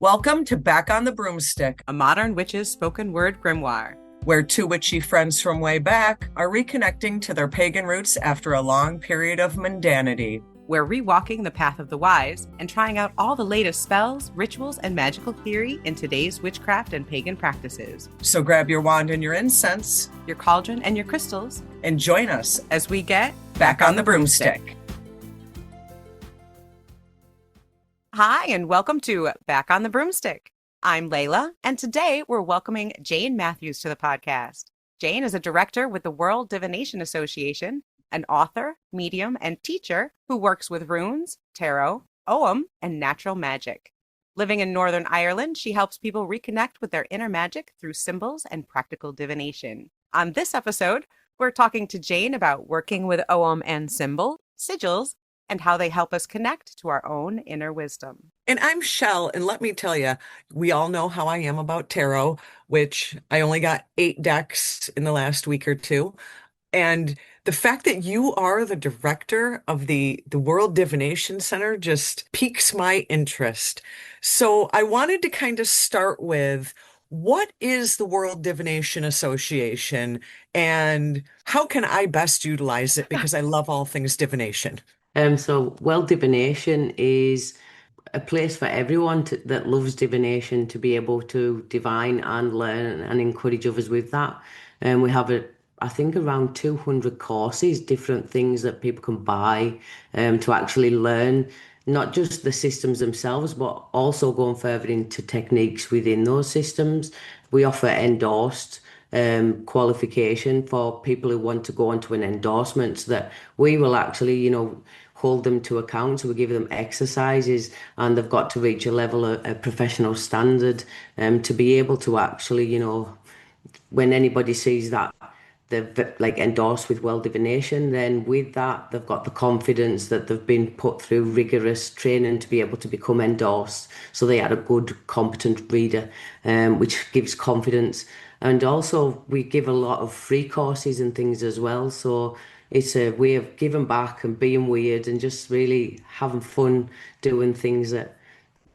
Welcome to Back on the Broomstick, A modern witch's spoken word grimoire. where two witchy friends from way back are reconnecting to their pagan roots after a long period of mundanity. We're rewalking the path of the wise and trying out all the latest spells, rituals, and magical theory in today's witchcraft and pagan practices. So grab your wand and your incense Your cauldron and your crystals and join us as we get back on the broomstick. Hi, and welcome to Back on the Broomstick. I'm Layla, and today we're welcoming Jane Matthews to the podcast. Jane is a director with the World Divination Association, an author, medium, and teacher who works with runes, tarot, Ogham, and natural magic. Living in Northern Ireland, she helps people reconnect with their inner magic through symbols and practical divination. On this episode, we're talking to Jane about working with Ogham and sigils, and how they help us connect to our own inner wisdom. And I'm Chelle, and let me tell you, we all know how I am about tarot, which I only got 8 decks in the last week or two. And the fact that you are the director of the World Divination Center just piques my interest. So I wanted to kind of start with what is the World Divination Association and how can I best utilize it? Because I love all things divination. So World Divination is a place for everyone that loves divination to be able to divine and learn and encourage others with that. And we have I think around 200 courses, different things that people can buy to actually learn, not just the systems themselves, but also going further into techniques within those systems. We offer endorsed qualification for people who want to go into an endorsement so that we will actually, hold them to account. So we give them exercises and they've got to reach a level of a professional standard to be able to actually, when anybody sees that they've like endorsed with World Divination, then with that they've got the confidence that they've been put through rigorous training to be able to become endorsed. So they are a good, competent reader, which gives confidence. And also we give a lot of free courses and things as well. So it's a way of giving back and being weird and just really having fun doing things that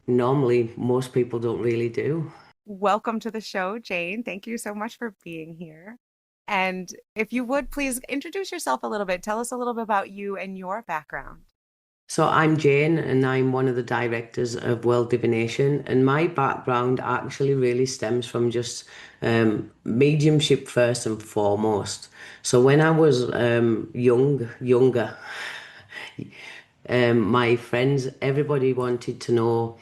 normally most people don't really do. Welcome to the show, Jane. Thank you so much for being here. And if you would please introduce yourself a little bit, tell us a little bit about you and your background. So I'm Jane and I'm one of the directors of World Divination, and my background actually really stems from just mediumship first and foremost. So when I was younger, my friends, everybody wanted to know.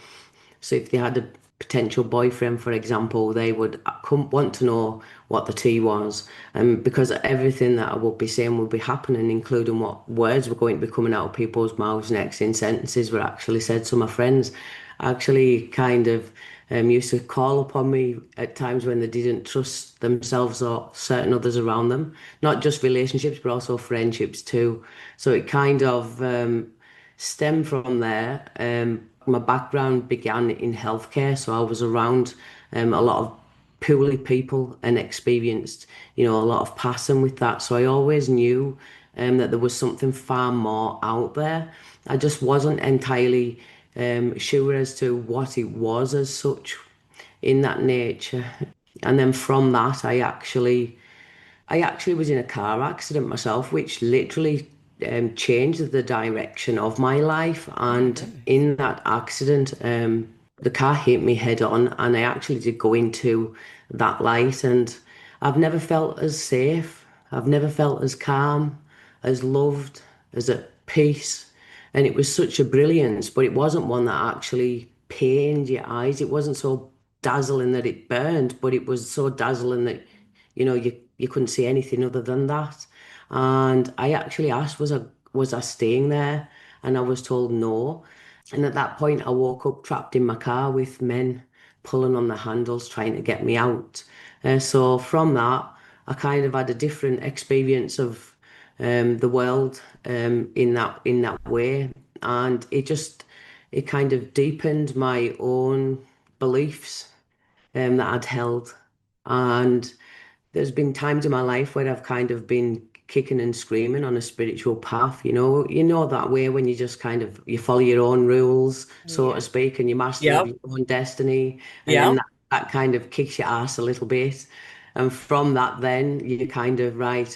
So if they had a potential boyfriend, for example, they would want to know what the tea was. And because everything that I would be saying would be happening, including what words were going to be coming out of people's mouths next in sentences were actually said. So my friends actually kind of used to call upon me at times when they didn't trust themselves or certain others around them. Not just relationships, but also friendships too. So it kind of stem from there. My background began in healthcare, so I was around a lot of poorly people and experienced, a lot of passion with that. So I always knew that there was something far more out there. I just wasn't entirely sure as to what it was as such in that nature. And then from that, I actually was in a car accident myself, which literally changed the direction of my life. Oh my And goodness. in that accident, the car hit me head on, and I actually did go into that light. And I've never felt as safe. I've never felt as calm, as loved, as at peace. And it was such a brilliance, but it wasn't one that actually pained your eyes. It wasn't so dazzling that it burned, but it was so dazzling that you couldn't see anything other than that. And I actually asked, was I staying there? And I was told no. And at that point, I woke up trapped in my car with men pulling on the handles, trying to get me out. So from that, I kind of had a different experience of the world in that way, and it kind of deepened my own beliefs that I'd held. And there's been times in my life where I've kind of been kicking and screaming on a spiritual path. You know that way when you just kind of you follow your own rules, so to Yeah. speak, and you're master of Yep. your own destiny, and then Yep. that kind of kicks your ass a little bit. And from that, then you kind of right,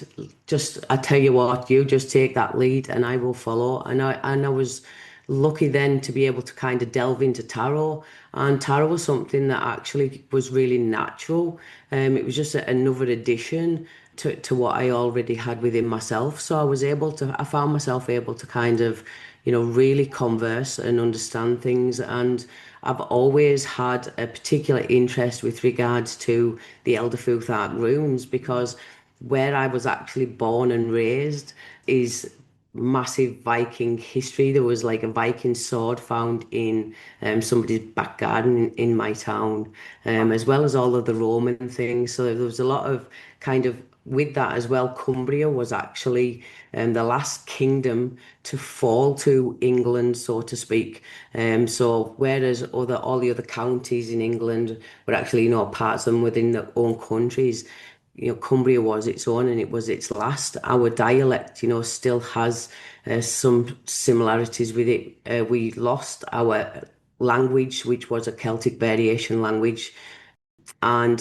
just I tell you what, you just take that lead, and I will follow. And I was lucky then to be able to kind of delve into tarot, and tarot was something that actually was really natural. It was just another addition to what I already had within myself. So I found myself able to kind of, really converse and understand things. And I've always had a particular interest with regards to the Elder Futhark runes because where I was actually born and raised is massive Viking history. There was like a Viking sword found in somebody's back garden in my town, as well as all of the Roman things. So there was a lot of kind of with that as well. Cumbria was actually the last kingdom to fall to England, so to speak. So whereas all the other counties in England were actually, parts of them within their own countries, Cumbria was its own and it was its last. Our dialect, still has some similarities with it. We lost our language, which was a Celtic variation language, and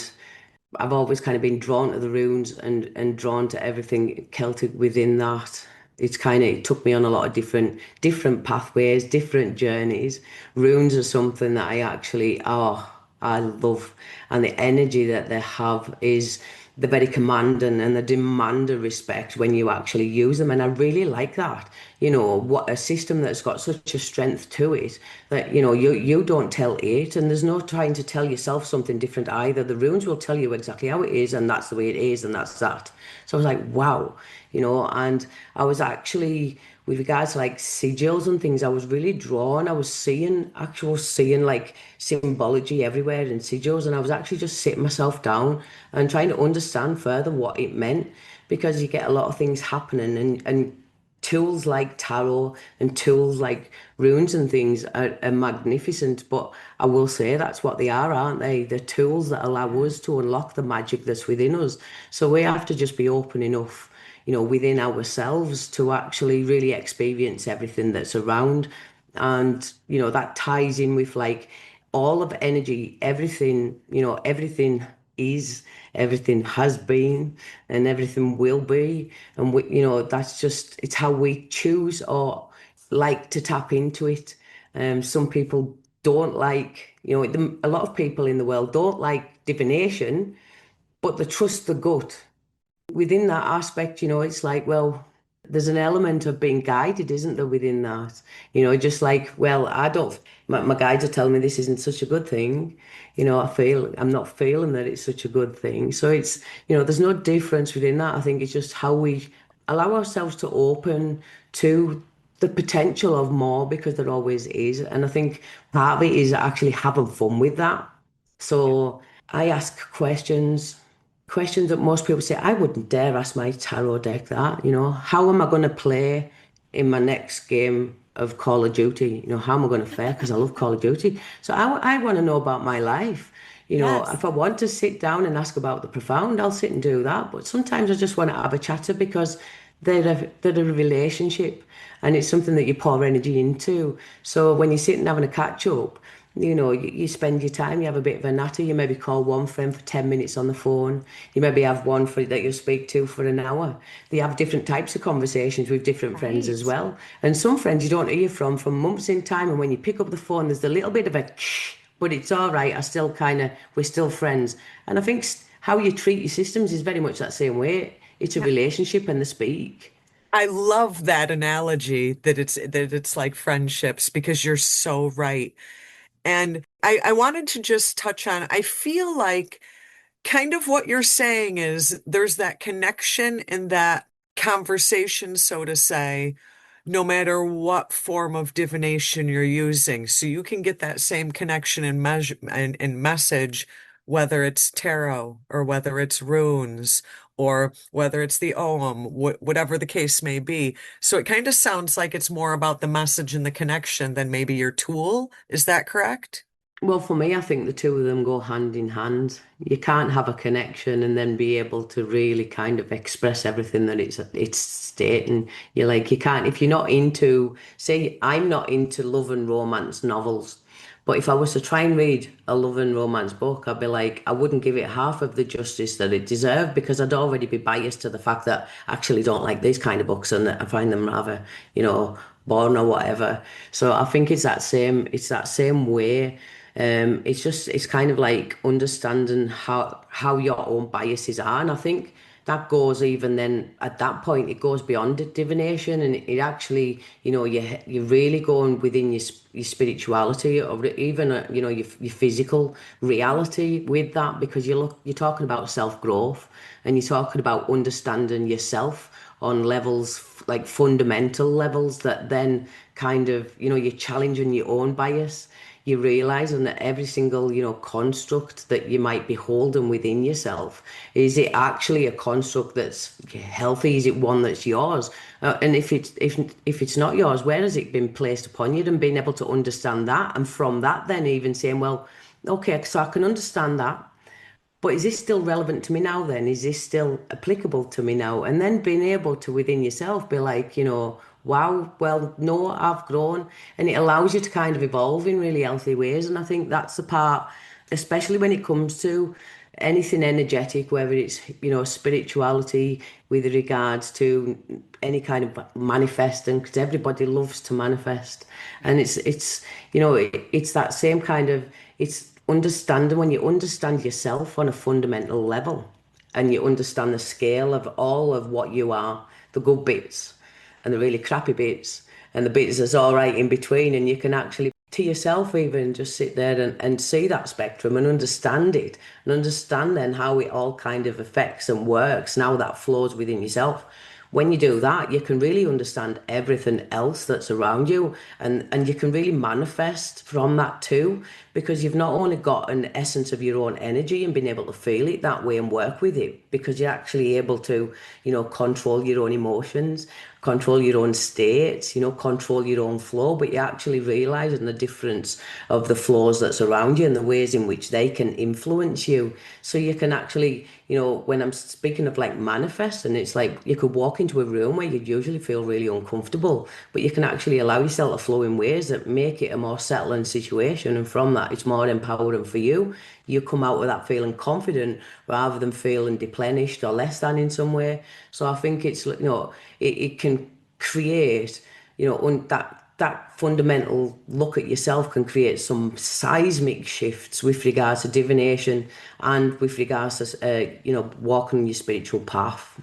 I've always kind of been drawn to the runes and drawn to everything Celtic within that. It took me on a lot of different pathways, different journeys. Runes are something that I love, and the energy that they have is the very commanding and the demand of respect when you actually use them. And I really like that. What a system that's got such a strength to it that, you don't tell it, and there's no trying to tell yourself something different either. The runes will tell you exactly how it is, and that's the way it is, and that's that. So I was like, wow, and I was actually, with regards to like sigils and things, I was really drawn. I was seeing like symbology everywhere in sigils, and I was actually just sitting myself down and trying to understand further what it meant because you get a lot of things happening and tools like tarot and tools like runes and things are magnificent, but I will say that's what they are, aren't they? They're tools that allow Yeah. us to unlock the magic that's within us. So we have to just be open enough, within ourselves to actually really experience everything that's around. And, that ties in with like all of energy, everything, everything is, everything has been, and everything will be. And that's just, it's how we choose or like to tap into it. Some people don't like, a lot of people in the world don't like divination, but they trust the gut within that aspect, it's like, well, there's an element of being guided, isn't there, within that? Just like, well, I don't, my guides are telling me this isn't such a good thing. I'm not feeling that it's such a good thing. So it's, there's no difference within that. I think it's just how we allow ourselves to open to the potential of more because there always is. And I think part of it is actually having fun with that. So I ask questions that most people say, I wouldn't dare ask my tarot deck that, how am I going to play in my next game of Call of Duty? How am I going to fare? Because I love Call of Duty. So I want to know about my life. Yes. If I want to sit down and ask about the profound, I'll sit and do that. But sometimes I just want to have a chatter because they're a relationship and it's something that you pour energy into. So when you're sitting having a catch up, you spend your time, you have a bit of a natter, you maybe call one friend for 10 minutes on the phone, you maybe have one that you speak to for an hour. They have different types of conversations with different friends as Right. well. And some friends you don't hear from for months in time, and when you pick up the phone, there's a little bit of a, but it's all right, we're still friends. And I think how you treat your systems is very much that same way. It's a Yeah. relationship and they speak. I love that analogy that it's like friendships because you're so right. And I wanted to just touch on, I feel like kind of what you're saying is there's that connection in that conversation, so to say, no matter what form of divination you're using. So you can get that same connection and measure and message, whether it's tarot or whether it's runes or whether it's the Ogham, whatever the case may be. So it kind of sounds like it's more about the message and the connection than maybe your tool. Is that correct? Well, for me, I think the two of them go hand in hand. You can't have a connection and then be able to really kind of express everything that it's stating. You're like, you can't if you're not into, say, I'm not into love and romance novels. But if I was to try and read a love and romance book, I'd be like, I wouldn't give it half of the justice that it deserved because I'd already be biased to the fact that I actually don't like these kind of books and that I find them rather, boring or whatever. So I think it's that same way. It's kind of like understanding how your own biases are, and I think that goes even then at that point it goes beyond divination, and it actually you're really going within your spirituality or even your physical reality with that because you're talking about self growth and you're talking about understanding yourself on levels like fundamental levels that then kind of you're challenging your own bias. You realize and that every single construct that you might be holding within yourself, is it actually a construct that's healthy? Is it one that's yours? And if it's not yours, where has it been placed upon you? And being able to understand that, and from that then even saying, well, okay, so I can understand that, but is this still relevant to me now then? Is this still applicable to me now? And then being able to within yourself be like, wow, well, no, I've grown. And it allows you to kind of evolve in really healthy ways. And I think that's the part, especially when it comes to anything energetic, whether it's, spirituality with regards to any kind of manifesting, because everybody loves to manifest. And it's that same kind of, it's understanding when you understand yourself on a fundamental level and you understand the scale of all of what you are, the good bits and the really crappy bits and the bits that's all right in between, and you can actually to yourself even just sit there and see that spectrum and understand it and understand then how it all kind of affects and works now that flows within yourself. When you do that, you can really understand everything else that's around you, and you can really manifest from that too, because you've not only got an essence of your own energy and been able to feel it that way and work with it, because you're actually able to, control your own emotions, control your own states, control your own flow, but you're actually realizing the difference of the flows that's around you and the ways in which they can influence you. So you can actually, when I'm speaking of like manifest, and it's like you could walk into a room where you'd usually feel really uncomfortable, but you can actually allow yourself to flow in ways that make it a more settling situation. And from that, it's more empowering for you. You come out with that feeling confident rather than feeling deplenished or less than in some way. So I think it's, it can create, that fundamental look at yourself can create some seismic shifts with regards to divination and with regards to walking your spiritual path.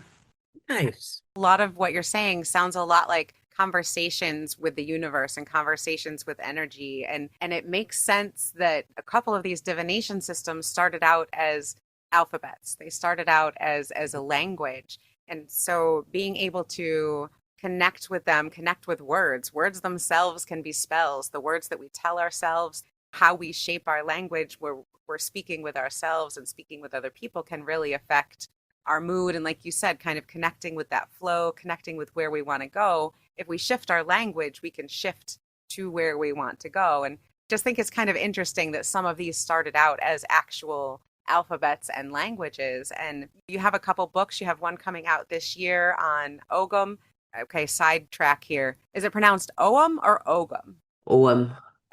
Nice. A lot of what you're saying sounds a lot like conversations with the universe and conversations with energy, and it makes sense that a couple of these divination systems started out as alphabets. They started out as a language. And so being able to connect with them, connect with words. Words themselves can be spells. The words that we tell ourselves, how we shape our language, where we're speaking with ourselves and speaking with other people can really affect our mood. And like you said, kind of connecting with that flow, connecting with where we want to go. If we shift our language, we can shift to where we want to go. And just think it's kind of interesting that some of these started out as actual alphabets and languages. And you have a couple books. You have one coming out this year on Ogham. Okay, sidetrack here. Is it pronounced Ogham or Ogham? Oh,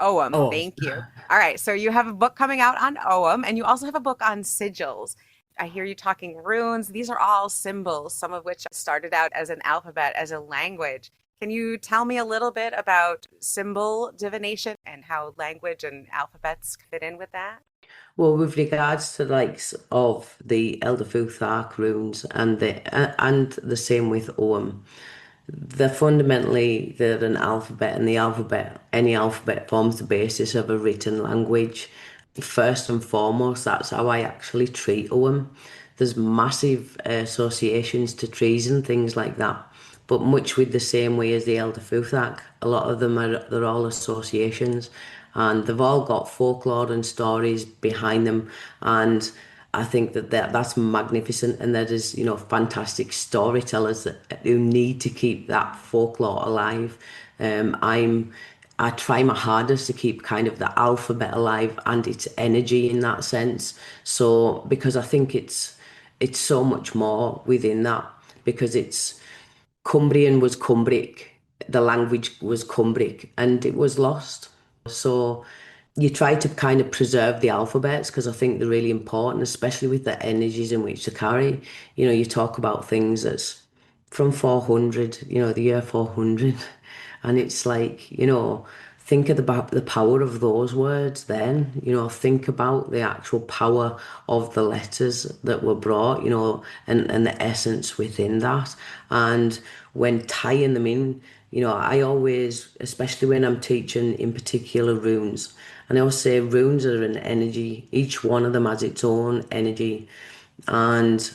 Ogham, Oh, thank you. All right, so you have a book coming out on Ogham, and you also have a book on sigils. I hear you talking runes. These are all symbols, some of which started out as an alphabet, as a language. Can you tell me a little bit about symbol divination and how language and alphabets fit in with that? well, with regards to the likes of the Elder Futhark runes and the same with Ogham, they're an alphabet, and the alphabet, any alphabet forms the basis of a written language. First and foremost, that's how I actually treat them. There's massive associations to trees and things like that, but much with the same way as the Elder Futhark, a lot of them they're all associations, and they've all got folklore and stories behind them, and I think that's magnificent, and that is, fantastic storytellers who need to keep that folklore alive. I'm I try my hardest to keep kind of the alphabet alive and its energy in that sense. So because I think it's so much more within that because it's Cumbrian was Cumbric, the language was Cumbric, and it was lost. So you try to kind of preserve the alphabets because I think they're really important, especially with the energies in which to carry. You talk about things that's from 400, the year 400, and it's like, think of the power of those words then, think about the actual power of the letters that were brought, and the essence within that. And when tying them in, I always, especially when I'm teaching in particular runes, and I always say runes are an energy, each one of them has its own energy. And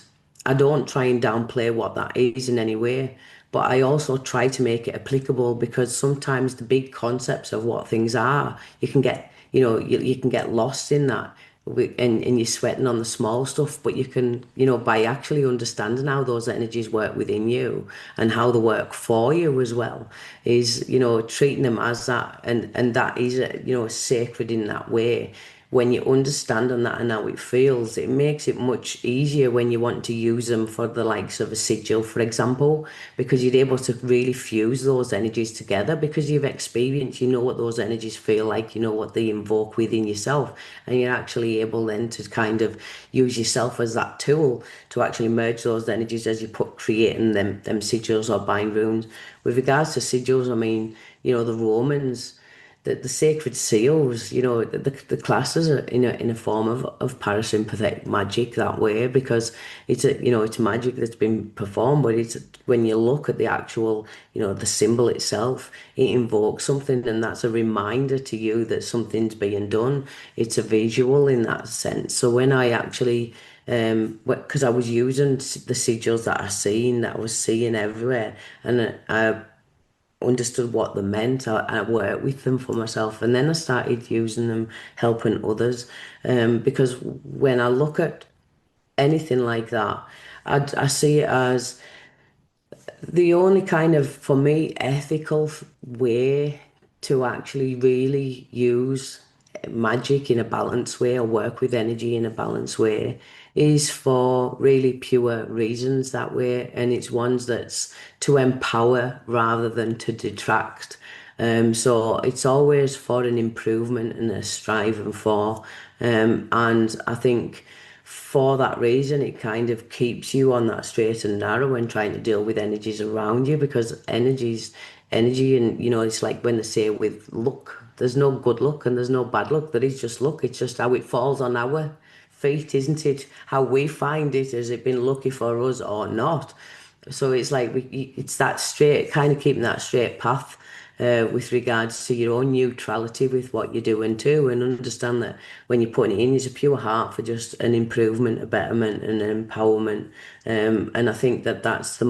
I don't try and downplay what that is in any way, but I also try to make it applicable because sometimes the big concepts of what things are, you can get, you can get lost in that and you're sweating on the small stuff, but you can, by actually understanding how those energies work within you and how they work for you as well, is, treating them as that. And that is, sacred in that way when you understand on that and how it feels, it makes it much easier when you want to use them for the likes of a sigil, for example, because you're able to really fuse those energies together because you've experienced, you know what those energies feel like, you know what they invoke within yourself, and you're actually able then to kind of use yourself as that tool to actually merge those energies as you put creating them sigils or bind runes. With regards to sigils, I mean, the Romans, the sacred seals, the classes are in a form of parasympathetic magic that way because it's magic that's been performed, but it's when you look at the actual, the symbol itself, it invokes something, and that's a reminder to you that something's being done. It's a visual in that sense. So when I actually because I was using the sigils that I was seeing everywhere, and I understood what they meant. I worked with them for myself, and then I started using them, helping others. Because when I look at anything like that, I see it as the only kind of, for me, ethical way to actually really use magic in a balanced way or work with energy in a balanced way is for really pure reasons that way. And it's ones that's to empower rather than to detract. So it's always for an improvement and a striving for. And I think for that reason, it kind of keeps you on that straight and narrow when trying to deal with energies around you because energy, and it's like when they say with luck, there's no good luck and there's no bad luck. There is just luck. It's just how it falls on our feet, isn't it? How we find it. Has it been lucky for us or not? So it's like it's that straight, kind of keeping that straight path with regards to your own neutrality with what you're doing too, and understand that when you're putting it in, it's a pure heart for just an improvement, a betterment, and an empowerment. And I think that that's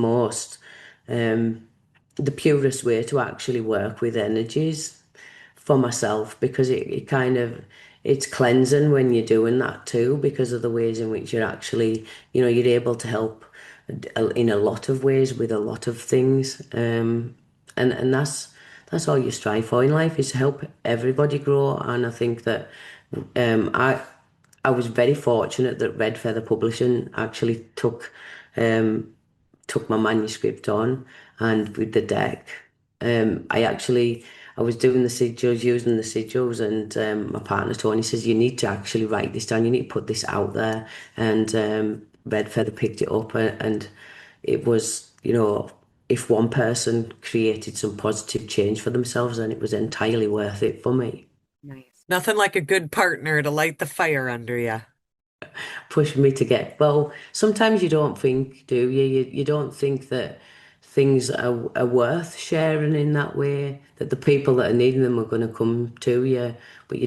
um, the purest way to actually work with energies for myself because it kind of it's cleansing when you're doing that too because of the ways in which you're actually you're able to help in a lot of ways with a lot of things and that's all you strive for in life is to help everybody grow. And I think that um I I was very fortunate that Red Feather Publishing actually took my manuscript on, and with the deck, I actually I was doing the sigils, using the sigils, and my partner Tony says you need to actually write this down. You need to put this out there, and Red Feather picked it up, and it was if one person created some positive change for themselves, then it was entirely worth it for me. Nice. Nothing like a good partner to light the fire under you. Push me to get well, sometimes you don't think, do you? You don't think that things are worth sharing in that way, that the people that are needing them are going to come to you, but you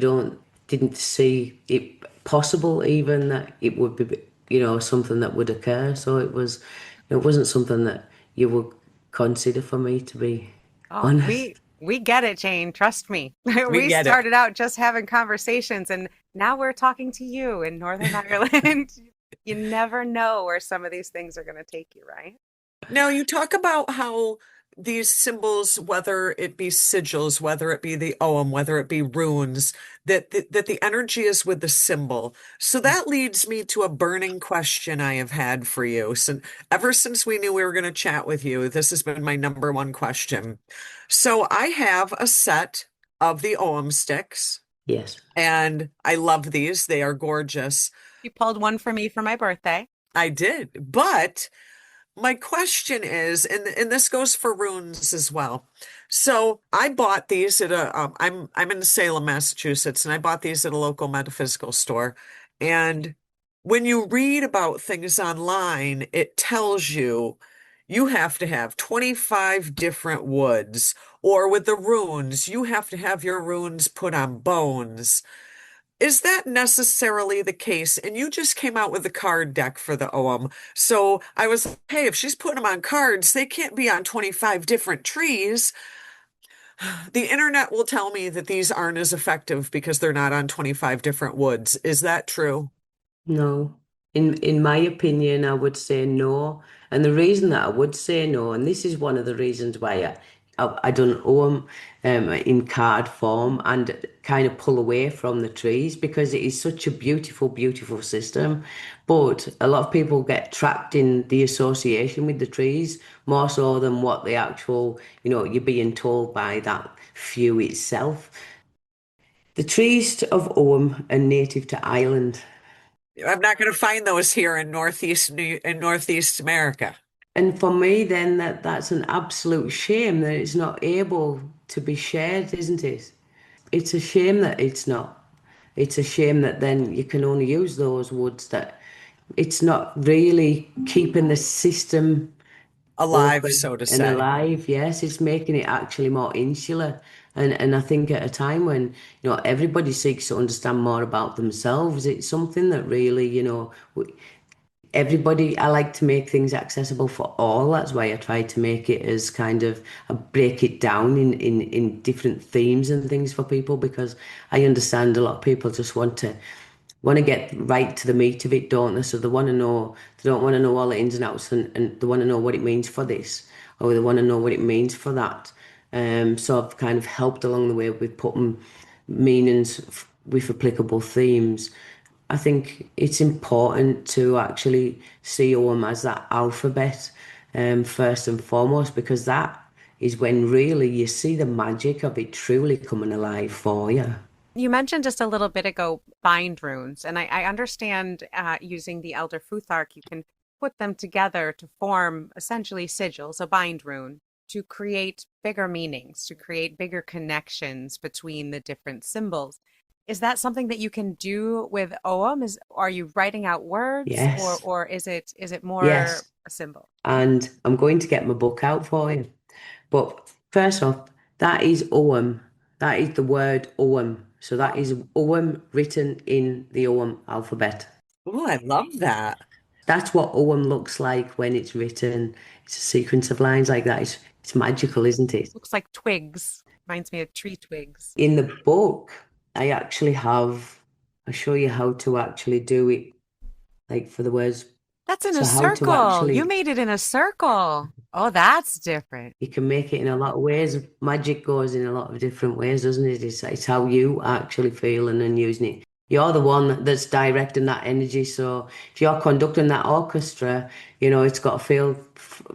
didn't see it possible even that it would be something that would occur. So it wasn't something that you would consider for me, to be Oh, honest. we get it, Jane. Trust me. We We get it. started out just having conversations, and now we're talking to you in Northern Ireland. You never know where some of these things are going to take you, right? Now, you talk about how these symbols, whether it be sigils, whether it be the Ogham, whether it be runes, that the energy is with the symbol. So that leads me to a burning question I have had for you. So ever since we knew we were going to chat with you, this has been my number one question. So I have a set of the Ogham sticks, Yes. and I love these. They are gorgeous. You pulled one for me for my birthday. I did, but my question is, and this goes for runes as well. So I bought these at I'm in Salem, Massachusetts, and I bought these at a local metaphysical store. And when you read about things online, it tells you you have to have 25 different woods, or with the runes, you have to have your runes put on bones. Is that necessarily the case? And you just came out with the card deck for the OM. So I was like, hey, if she's putting them on cards, they can't be on 25 different trees. The internet will tell me that these aren't as effective because they're not on 25 different woods. Is that true? No. In my opinion, I would say no. And the reason that I would say no, and this is one of the reasons why I don't own in card form and kind of pull away from the trees because it is such a beautiful, beautiful system. But a lot of people get trapped in the association with the trees more so than what the actual, you're being told by that few itself. The trees of Ogham are native to Ireland. I'm not going to find those here in Northeast America. And for me, then that's an absolute shame that it's not able to be shared, isn't it? It's a shame that it's not. It's a shame that then you can only use those woods that it's not really keeping the system Alive, open so to and say. alive. Yes, it's making it actually more insular. And I think at a time when, everybody seeks to understand more about themselves, it's something that really, everybody, I like to make things accessible for all. That's why I try to make it as kind of I break it down in different themes and things for people because I understand a lot of people just want to get right to the meat of it, don't they? So they don't want to know all the ins and outs and they want to know what it means for this or they want to know what it means for that. So I've kind of helped along the way with putting meanings with applicable themes. I think it's important to actually see OM as that alphabet first and foremost because that is when really you see the magic of it truly coming alive for you. You mentioned just a little bit ago bind runes, and I understand using the Elder Futhark, you can put them together to form essentially sigils, a bind rune, to create bigger meanings, to create bigger connections between the different symbols. Is that something that you can do with Ogham? Are you writing out words, or Yes, is it more yes. a symbol? And I'm going to get my book out for you. But first off, that is OM. That is the word OM. So that Oh, is OM written in the OM alphabet. Oh, I love that. That's what OM looks like when it's written. It's a sequence of lines like that. It's magical, isn't it? looks like twigs. Reminds me of tree twigs. In the book, I actually I show you how to actually do it, like for the words. That's in a So how to circle. You actually, made it in a circle. Oh, that's different. you can make it in a lot of ways. Magic goes in a lot of different ways, doesn't it? It's how you actually feel and then using it. You're the one that's directing that energy. So if you're conducting that orchestra, it's got to feel,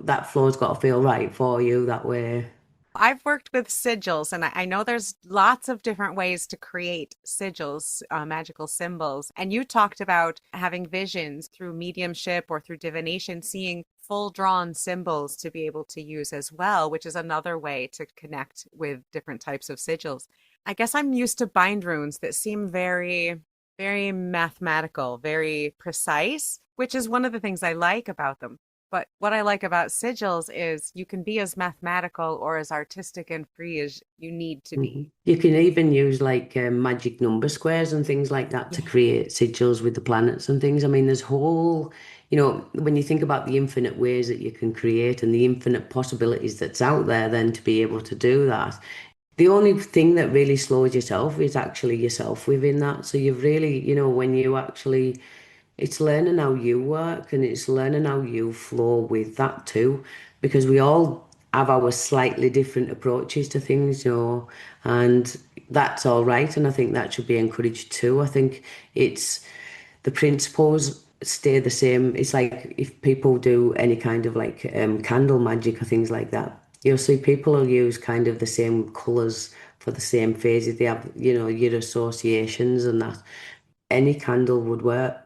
that flow's got to feel right for you that way. I've worked with sigils, and I know there's lots of different ways to create sigils, magical symbols. And you talked about having visions through mediumship or through divination, seeing full drawn symbols to be able to use as well, which is another way to connect with different types of sigils. I guess I'm used to bind runes that seem very, very mathematical, very precise, which is one of the things I like about them. But what I like about sigils is you can be as mathematical or as artistic and free as you need to be. You can even use like magic number squares and things like that to Yeah. create sigils with the planets and things. I mean, there's whole, when you think about the infinite ways that you can create and the infinite possibilities that's out there, then to be able to do that. The only thing that really slows yourself is actually yourself within that. So you've really, when you actually, it's learning how you work and it's learning how you flow with that too, because we all have our slightly different approaches to things, and that's all right. And I think that should be encouraged too. I think it's the principles stay the same. It's like if people do any kind of like candle magic or things like that, you'll see people will use kind of the same colours for the same phases. They have, your associations and that any candle would work.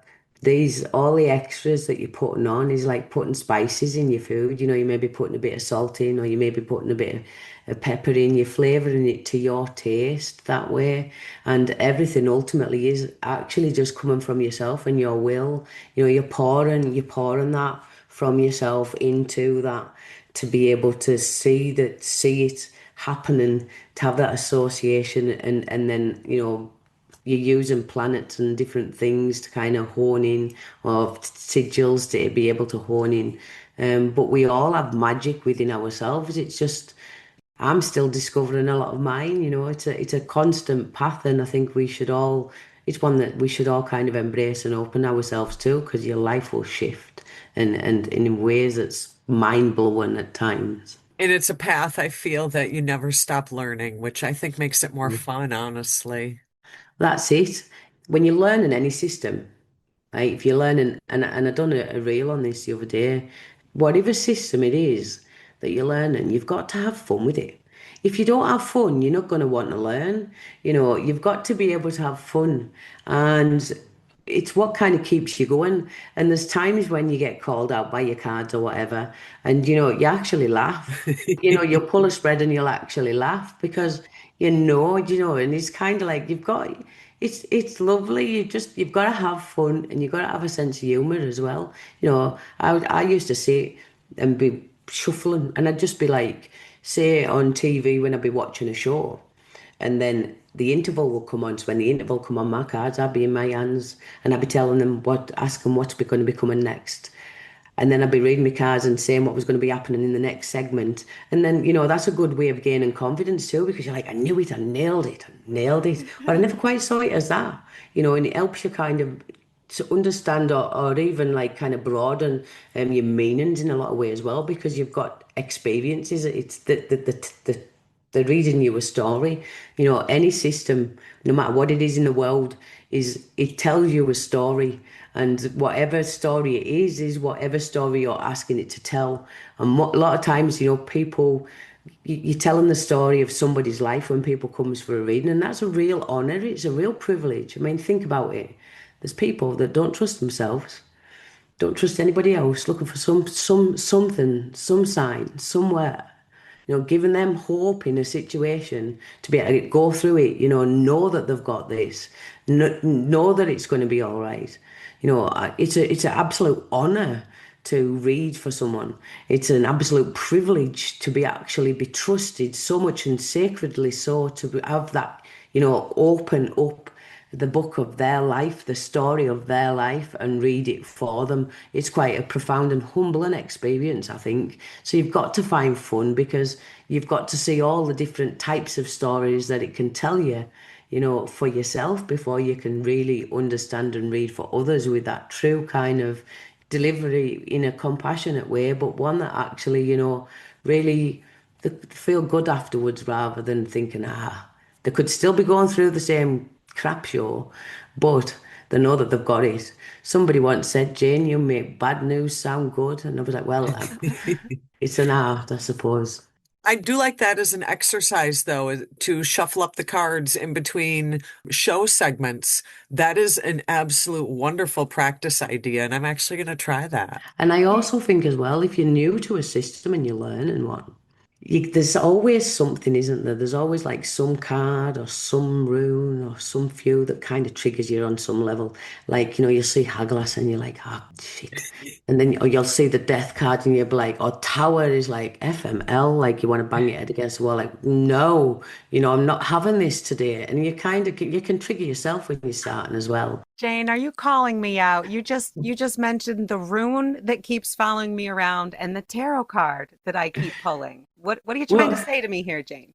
These all the extras that you're putting on is like putting spices in your food. You may be putting a bit of salt in, or you may be putting a bit of pepper in. You're flavoring it to your taste that way, and everything ultimately is actually just coming from yourself and your will. You're pouring that from yourself into that to be able to see it happening, to have that association, and then you're using planets and different things to kind of hone in, or sigils to be able to hone in. But we all have magic within ourselves. It's just I'm still discovering a lot of mine. It's a constant path, and I think we should all. It's one that we should all kind of embrace and open ourselves to, because your life will shift, and in ways that's mind blowing at times. And it's a path I feel that you never stop learning, which I think makes it more fun, honestly. That's it. When you learn in any system, right? If you're learning, and I done a reel on this the other day, whatever system it is that you're learning, you've got to have fun with it. If you don't have fun, you're not going to want to learn. You've got to be able to have fun, and it's what kind of keeps you going. And there's times when you get called out by your cards or whatever, and you actually laugh. You'll pull a spread and you'll actually laugh because and it's kind of like it's lovely. You've got to have fun, and you've got to have a sense of humor as well. I used to sit and be shuffling, and I'd just be like, say on TV when I'd be watching a show, and then the interval will come on. So when the interval come on, my cards, I'd be in my hands, and I'd be telling them ask them what's going to be coming next. And then I'd be reading my cards and saying what was going to be happening in the next segment. And then, that's a good way of gaining confidence too, because you're like, I knew it, I nailed it. But I never quite saw it as that, and it helps you kind of to understand, or even like kind of broaden your meanings in a lot of ways as well, because you've got experiences. It's the reading you a story. Any system, no matter what it is in the world, it tells you a story, and whatever story it is whatever story you're asking it to tell. And a lot of times, people, you're telling the story of somebody's life when people comes for a reading, and that's a real honor. It's a real privilege. I mean, think about it. There's people that don't trust themselves, don't trust anybody else, looking for something, some sign, somewhere. Giving them hope in a situation to be able to go through it, know that they've got this, know that it's going to be all right. It's an absolute honor to read for someone. It's an absolute privilege to be trusted so much, and sacredly so, to have that, open up the book of their life, the story of their life, and read it for them. It's quite a profound and humbling experience, I think. So you've got to find fun, because you've got to see all the different types of stories that it can tell you, for yourself, before you can really understand and read for others with that true kind of delivery in a compassionate way, but one that actually, really they feel good afterwards, rather than thinking, they could still be going through the same crap show, but they know that they've got it. Somebody once said, Jane, you make bad news sound good. And I was like, well, it's an art, I suppose. I do like that as an exercise, though, to shuffle up the cards in between show segments. That is an absolute wonderful practice idea, and I'm actually going to try that. And I also think as well, if you're new to a system and you're learning one, there's always something, isn't there? There's always like some card or some rune or some few that kind of triggers you on some level. Like, you'll see Haglas and you're like, oh, shit. And then, or you'll see the death card and you'll be like, or Tower is like FML, like you want to bang your head against the wall. Like, no, I'm not having this today. And you can trigger yourself when you're starting as well. Jane, are you calling me out? You just mentioned the rune that keeps following me around and the tarot card that I keep pulling. What are you trying to Well, say to me here, Jane?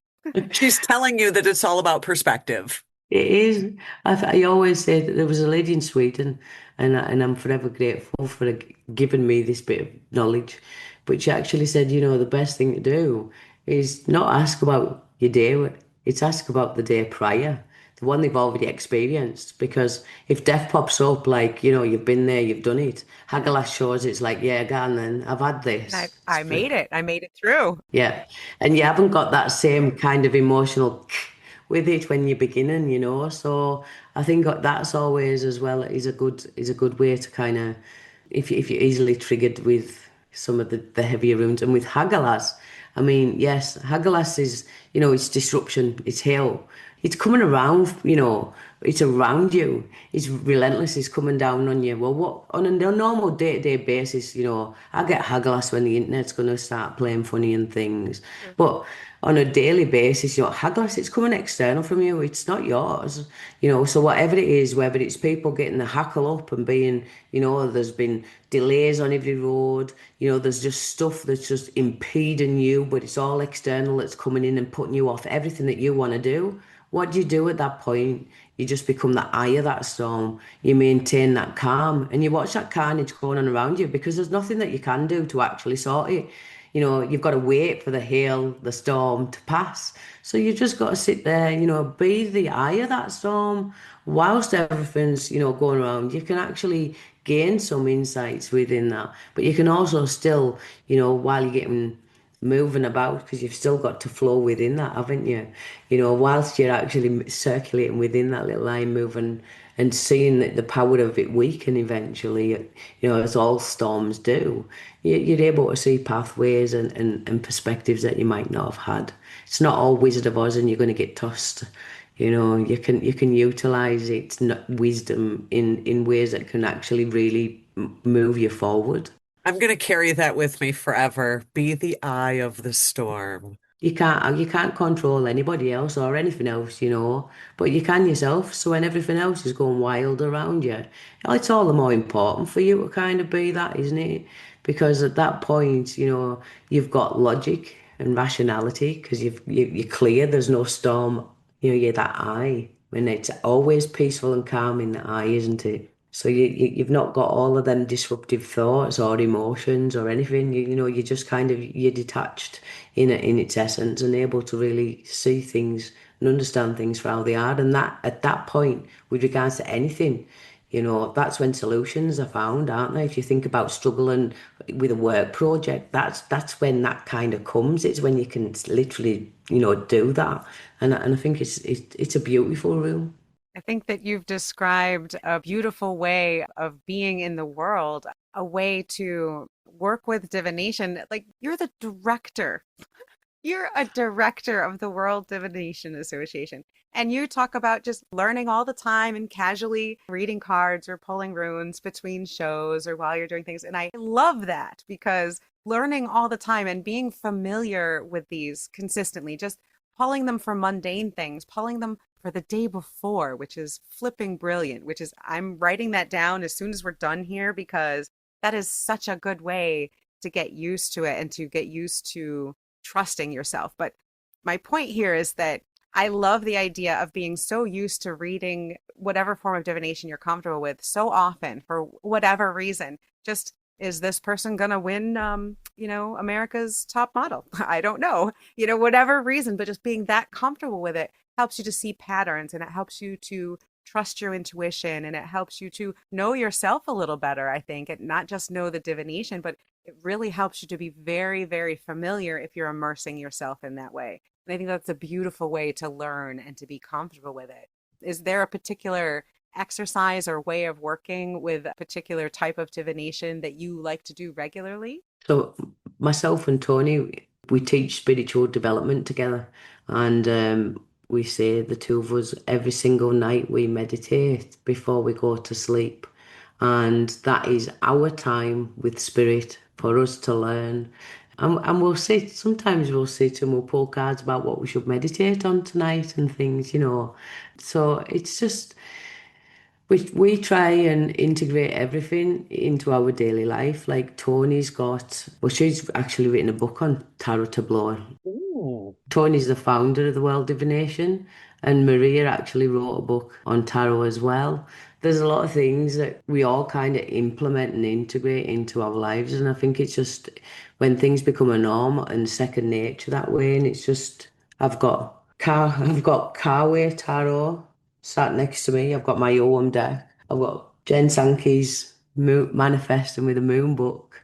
She's telling you that it's all about perspective. it is. I always say that there was a lady in Sweden, and I'm forever grateful for giving me this bit of knowledge. But she actually said, the best thing to do is not ask about your day, it's ask about the day prior, the one they've already experienced. Because if death pops up, like, you've been there, you've done it. Hagalaz shows it's like, yeah, go on then, I've had And I this. I made it. I made it through. Yeah. And you haven't got that same kind of emotional with it when you're beginning. So I think that's always as well is a good way to kind of if you're easily triggered with some of the heavier runes. And with Hagalas, I mean, yes, Hagalas is, it's disruption, it's hell. It's coming around, it's around you. It's relentless, it's coming down on you. Well, what on a normal day-to-day basis, I get Hagalas when the internet's gonna start playing funny and things. But on a daily basis, Haglas, it's coming external from you. It's not yours. So whatever it is, whether it's people getting the hackle up and being, there's been delays on every road, there's just stuff that's just impeding you, but it's all external that's coming in and putting you off everything that you want to do. What do you do at that point? You just become the eye of that storm. You maintain that calm and you watch that carnage going on around you because there's nothing that you can do to actually sort it. You've got to wait for the hail, the storm to pass. So you just got to sit there, be the eye of that storm whilst everything's, going around. You can actually gain some insights within that, but you can also still, while you're getting moving about, because you've still got to flow within that, haven't you? Whilst you're actually circulating within that little line, moving and seeing that the power of it weaken eventually, as all storms do, you're able to see pathways and perspectives that you might not have had. It's not all Wizard of Oz and you're going to get tossed. You can utilize its wisdom in ways that can actually really move you forward. I'm going to carry that with me forever. Be the eye of the storm. You can't control anybody else or anything else, but you can yourself. So when everything else is going wild around you, it's all the more important for you to kind of be that, isn't it? Because at that point, you've got logic and rationality because you're clear. There's no storm. You're that eye, and it's always peaceful and calm in the eye, isn't it? So you've not got all of them disruptive thoughts or emotions or anything. You're just kind of you're detached in its essence and able to really see things and understand things for how they are. And that at that point, with regards to anything, that's when solutions are found, aren't they? If you think about struggling with a work project, that's when that kind of comes. It's when you can literally, do that. And I think it's a beautiful room. I think that you've described a beautiful way of being in the world, a way to work with divination. Like you're the director. You're a director of the World Divination Association. And you talk about just learning all the time and casually reading cards or pulling runes between shows or while you're doing things. And I love that because learning all the time and being familiar with these consistently, just pulling them for mundane things, pulling them for the day before, which is flipping brilliant, which is, I'm writing that down as soon as we're done here because that is such a good way to get used to it and to get used to trusting yourself. But my point here is that I love the idea of being so used to reading whatever form of divination you're comfortable with so often for whatever reason. Just is this person gonna win America's top model? I don't know. Whatever reason, but just being that comfortable with it helps you to see patterns and it helps you to trust your intuition and it helps you to know yourself a little better, I think, and not just know the divination, but it really helps you to be very, very familiar if you're immersing yourself in that way. And I think that's a beautiful way to learn and to be comfortable with it. Is there a particular exercise or way of working with a particular type of divination that you like to do regularly? So myself and Tony, we teach spiritual development together, and we say the two of us every single night we meditate before we go to sleep, and that is our time with spirit for us to learn. And we'll sit. Sometimes we'll sit and we'll pull cards about what we should meditate on tonight and things. So it's just. We try and integrate everything into our daily life. Like Tony's well, she's actually written a book on tarot tableau. Ooh. Tony's the founder of the World Divination, And Maria actually wrote a book on tarot as well. There's a lot of things that we all kind of implement and integrate into our lives. And I think it's just when things become a norm and second nature that way. And it's just, I've got Carway Tarot sat next to me. I've got my Ogham deck. I've got Jen Sankey's Manifesting with a Moon book.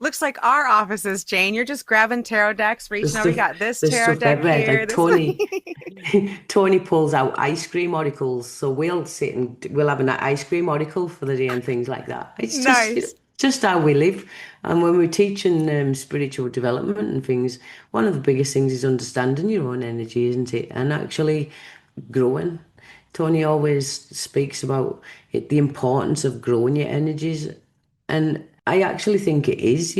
Looks like our offices, Jane. You're just grabbing tarot decks, There's reaching over. You stuff, got this there's tarot stuff deck everywhere. here. Like This. Tony pulls out ice cream oracles, so we'll sit and we'll have an ice cream oracle for the day and things like that. It's just, Nice. just how we live. And when we're teaching spiritual development and things, one of the biggest things is understanding your own energy, isn't it? And actually growing. Tony always speaks about it, the importance of growing your energies, and I actually think it is,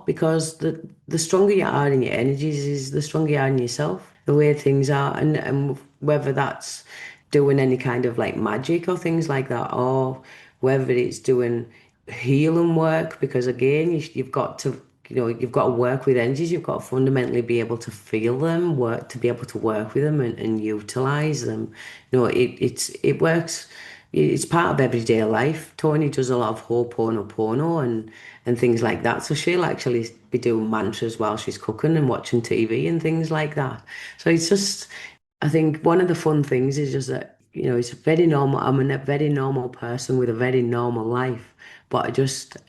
because the stronger you are in your energies is the stronger you are in yourself, the way things are, and whether that's doing any kind of like magic or things like that, or whether it's doing healing work, because again, you've got to, you've got to work with energies, you've got to fundamentally be able to feel them, work to be able to work with them and utilize them. It works. It's part of everyday life. Tony does a lot of Ho'oponopono and things like that. So she'll actually be doing mantras while she's cooking and watching TV and things like that. So it's just, I think one of the fun things is just that, it's very normal. I'm a very normal person with a very normal life, but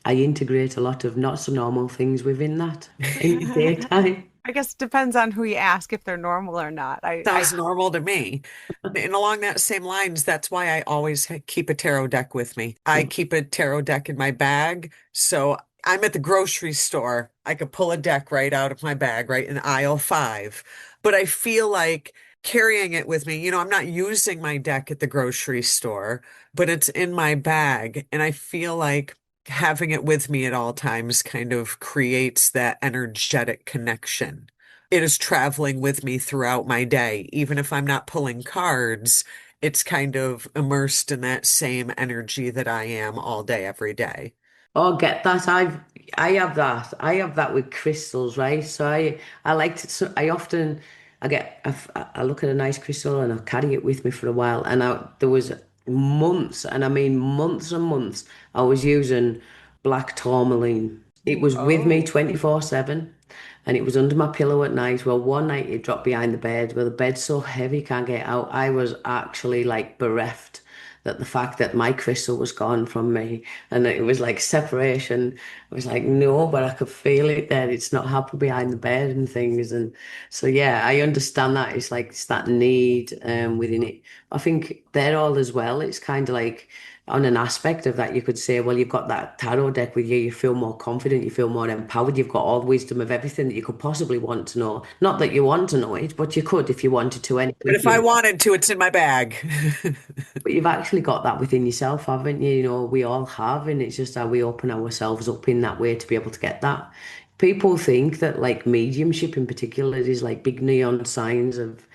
I integrate a lot of not so normal things within that in the daytime. I guess it depends on who you ask if they're normal or not. I Sounds normal to me. And along that same lines, that's why I always keep a tarot deck with me. I keep a tarot deck in my bag. So I'm at the grocery store. I could pull a deck right out of my bag, right in aisle five. But I feel like carrying it with me, I'm not using my deck at the grocery store, but it's in my bag. And I feel like having it with me at all times kind of creates that energetic connection. It is traveling with me throughout my day. Even if I'm not pulling cards, it's kind of immersed in that same energy that I am all day, every day. Oh, get that. I have that. I have that with crystals, right? So I like to, so I often, I look at a nice crystal and I carry it with me for a while. And there was months, and I mean months and months, I was using black tourmaline. It was with me Oh. 24/7, and it was under my pillow at night. Well, one night it dropped behind the bed, where the bed's so heavy, can't get out. I was actually like bereft, that the fact that my crystal was gone from me, and it was like separation. I was like, no, but I could feel it there. It's not happy behind the bed and things. And so, yeah, I understand that. It's that need within it. I think they're all as well. It's kind of like on an aspect of that, you could say, well, you've got that tarot deck with you, you feel more confident, you feel more empowered, you've got all the wisdom of everything that you could possibly want to know. Not that you want to know it, but you could if you wanted to anyway. But if I wanted to, it's in my bag. But you've actually got that within yourself, haven't you? We all have, and it's just how we open ourselves up in that way to be able to get that. People think that like mediumship in particular is like big neon signs of,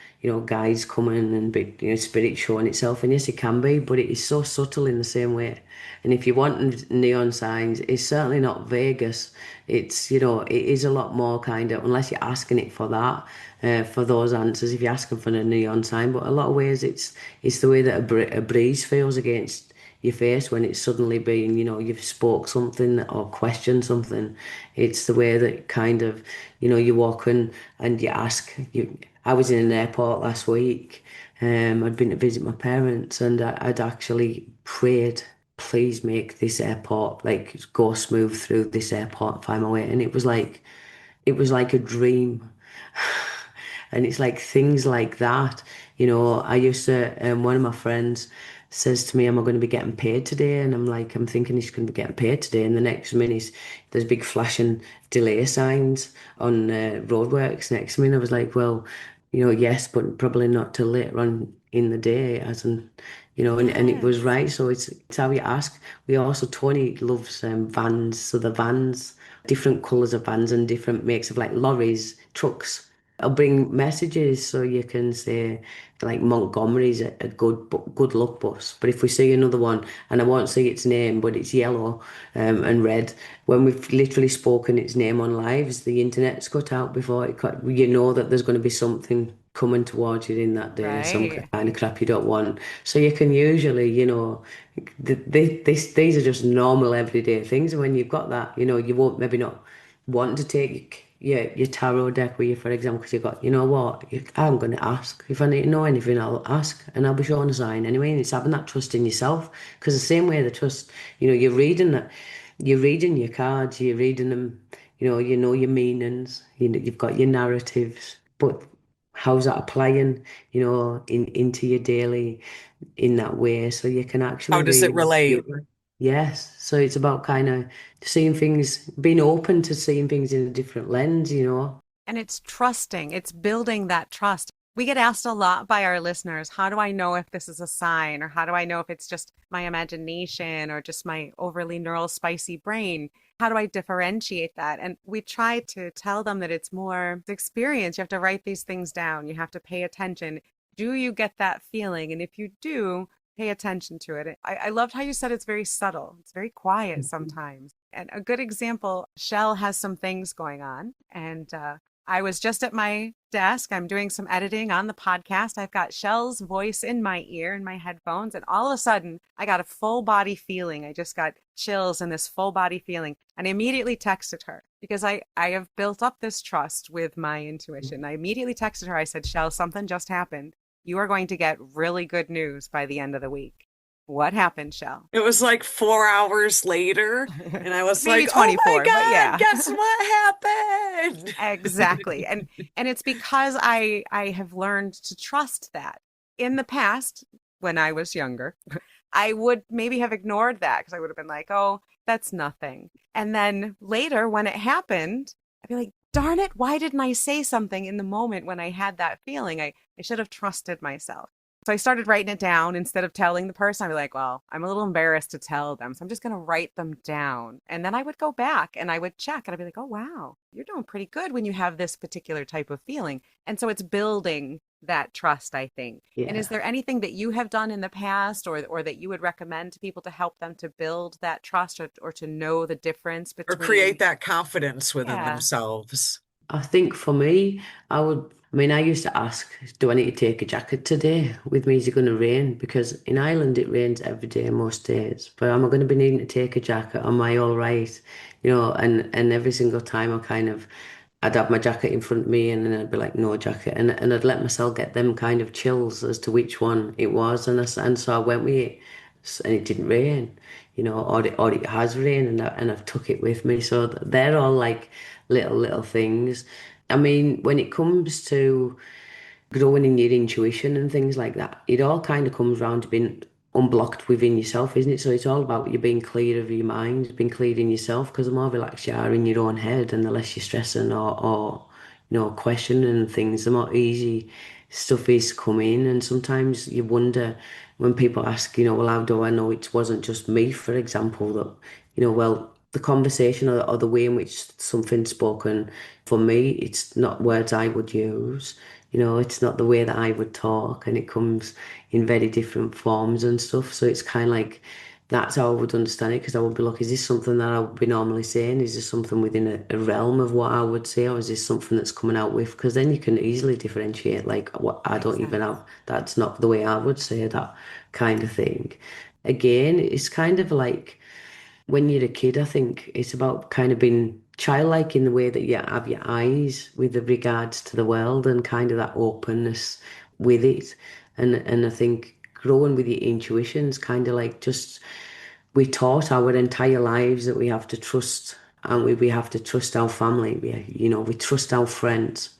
guys coming and big, spirit showing itself. And yes, it can be, but it is so subtle in the same way. And if you want neon signs, it's certainly not Vegas. It is a lot more kind of, unless you're asking it for that, for those answers, if you're asking for a neon sign. But a lot of ways, it's the way that a breeze feels against your face when it's suddenly been, you've spoke something or questioned something. It's the way that kind of, you walk in and you ask. I was in an airport last week. I'd been to visit my parents, and I'd actually prayed, please make this airport like go smooth through this airport, find my way. And it was like a dream. And it's like things like that. I used to, one of my friends says to me, am I going to be getting paid today? And I'm like, I'm thinking he's going to be getting paid today. And the next minute, there's big flashing delay signs on roadworks next to me. And I was like, well, yes, but probably not till later on in the day, as in, and it was Yes. right. So it's how you ask. We also, Tony loves vans. So the vans, different colours of vans and different makes of like lorries, trucks. I'll bring messages so you can say like Montgomery's a good luck bus. But if we see another one, and I won't say its name, but it's yellow and red, when we've literally spoken its name on lives, the internet's cut out before it cut. You know that there's going to be something coming towards you in that day, some Right. kind of crap you don't want. So you can usually, these are just normal everyday things. And when you've got that, you won't maybe not want to take your tarot deck with you, for example, because you've got, you know what, I'm going to ask. If I need to know anything, I'll ask and I'll be shown a sign anyway. And it's having that trust in yourself. Because the same way the trust, you're reading that, you're reading your cards, you're reading them, you know your meanings, you've got your narratives, but how's that applying, into your daily in that way so you can How actually does it really relate? yes. So it's about kind of seeing things, being open to seeing things in a different lens. And it's trusting, it's building that trust. We get asked a lot by our listeners, how do I know if this is a sign? Or how do I know if it's just my imagination or just my overly neural spicy brain? How do I differentiate that? And we try to tell them that it's more experience. You have to write these things down. You have to pay attention. Do you get that feeling? And if you do, pay attention to it. I loved how you said it's very subtle. It's very quiet sometimes. And a good example, Chelle has some things going on. And I was just at my desk. I'm doing some editing on the podcast. I've got Chelle's voice in my ear in my headphones. And all of a sudden, I got a full body feeling. I just got chills and this full body feeling. And I immediately texted her because I have built up this trust with my intuition. I immediately texted her. I said, Chelle, something just happened. You are going to get really good news by the end of the week. What happened, Chelle? It was like 4 hours later, and I was Maybe like, "Oh my 24, but God, yeah. guess what happened?" Exactly. And it's because I have learned to trust that. In the past, when I was younger, I would maybe have ignored that because I would have been like, "Oh, that's nothing." And then later when it happened, I'd be like, "Darn it, why didn't I say something in the moment when I had that feeling? I should have trusted myself." So I started writing it down instead of telling the person. I'd be like, well, I'm a little embarrassed to tell them. So I'm just going to write them down. And then I would go back and I would check and I'd be like, oh, wow, you're doing pretty good when you have this particular type of feeling. And so it's building that trust, I think. And is Yeah. there anything that you have done in the past or that you would recommend to people to help them to build that trust or to know the difference Or between, create that confidence within yeah, themselves. I think for me, I used to ask, do I need to take a jacket today with me? Is it going to rain? Because in Ireland it rains every day, most days. But am I going to be needing to take a jacket? Am I all right? And every single time I'd have my jacket in front of me and then I'd be like, no jacket. And I'd let myself get them kind of chills as to which one it was. And so I went with it and it didn't rain, or it has rained and I've took it with me. So they're all like little things. I mean, when it comes to growing in your intuition and things like that, it all kind of comes round to being unblocked within yourself, isn't it? So it's all about you being clear of your mind, being clear in yourself, because the more relaxed you are in your own head and the less you're stressing or questioning things, the more easy stuff is coming. And sometimes you wonder when people ask, well, how do I know it wasn't just me, for example, that, well, the conversation or the way in which something's spoken, for me, it's not words I would use. It's not the way that I would talk, and it comes in very different forms and stuff. So it's kind of like that's how I would understand it because I would be like, is this something that I would be normally saying? Is this something within a realm of what I would say, or is this something that's coming out with? Because then you can easily differentiate, like, what I makes don't even sense. have, that's not the way I would say that kind of thing. Again, it's kind of like when you're a kid, I think it's about kind of being childlike in the way that you have your eyes with regards to the world and kind of that openness with it. And I think growing with your intuitions, kind of like just we taught our entire lives that we have to trust and we have to trust our family. We trust our friends.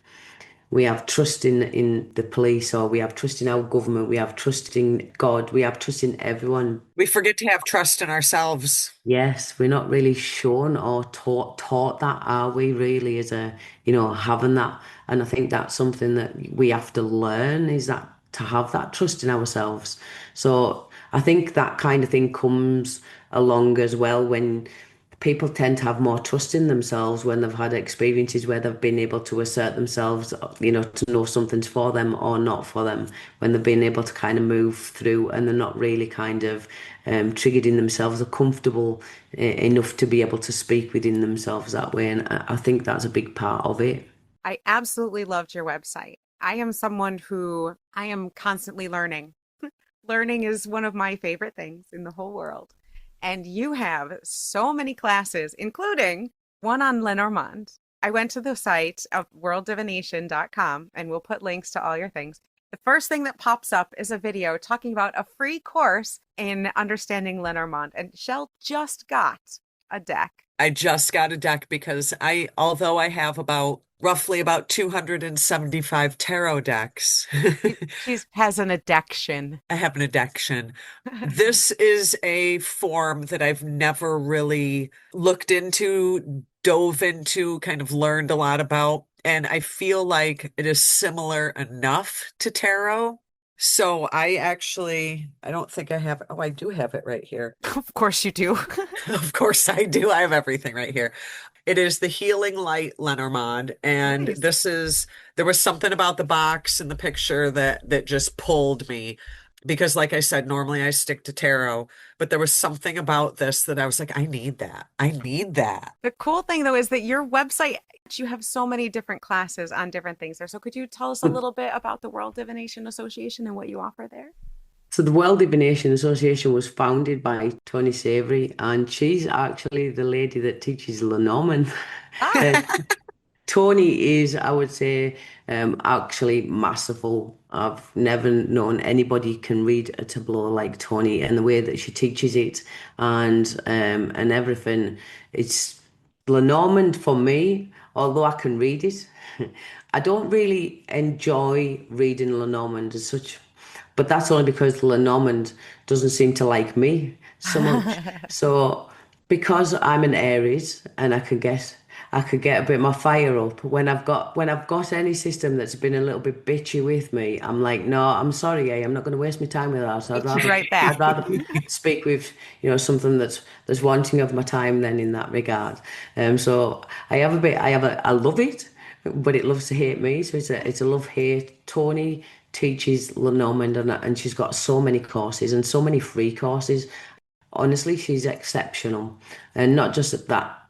We have trust in the police, or we have trust in our government. We have trust in God. We have trust in everyone. We forget to have trust in ourselves. Yes, we're not really shown or taught that, are we, really, as having that. And I think that's something that we have to learn is that to have that trust in ourselves. So I think that kind of thing comes along as well when people tend to have more trust in themselves when they've had experiences where they've been able to assert themselves, to know something's for them or not for them, when they've been able to kind of move through and they're not really kind of triggered in themselves or comfortable enough to be able to speak within themselves that way. And I think that's a big part of it. I absolutely loved your website. I am someone who I am constantly learning. Learning is one of my favorite things in the whole world. And you have so many classes, including one on Lenormand. I went to the site of worlddivination.com and we'll put links to all your things. The first thing that pops up is a video talking about a free course in understanding Lenormand. And Chelle just got a deck. I just got a deck because although I have roughly about 275 tarot decks, She has an addiction. I have an addiction. This is a form that I've never really looked into, dove into, kind of learned a lot about. And I feel like it is similar enough to tarot. So I don't think I have, oh, I do have it right here. Of course you do. Of course I do. I have everything right here. It is the Healing Light Lenormand, and Nice. there was something about the box and the picture that just pulled me because like I said, normally I stick to tarot, but there was something about this that I was like, I need that. I need that. The cool thing though is that your website, you have so many different classes on different things there. So could you tell us a little bit about the World Divination Association and what you offer there? So the World Divination Association was founded by Tony Savory, and she's actually the lady that teaches Lenormand. Ah, Uh, Tony is, I would say, actually masterful. I've never known anybody can read a tableau like Tony, and the way that she teaches it, and everything. It's Lenormand for me, although I can read it. I don't really enjoy reading Lenormand as such, but that's only because Lenormand doesn't seem to like me so much. So because I'm an Aries and I could get a bit my fire up when I've got any system that's been a little bit bitchy with me, I'm like, no, I'm sorry, I'm not going to waste my time with that. So hit you right I'd back. rather speak with, something that's wanting of my time then in that regard. So I love it, but it loves to hate me. So it's a love hate. Tony teaches Lenormand, and she's got so many courses and so many free courses. Honestly, she's exceptional. And not just at that,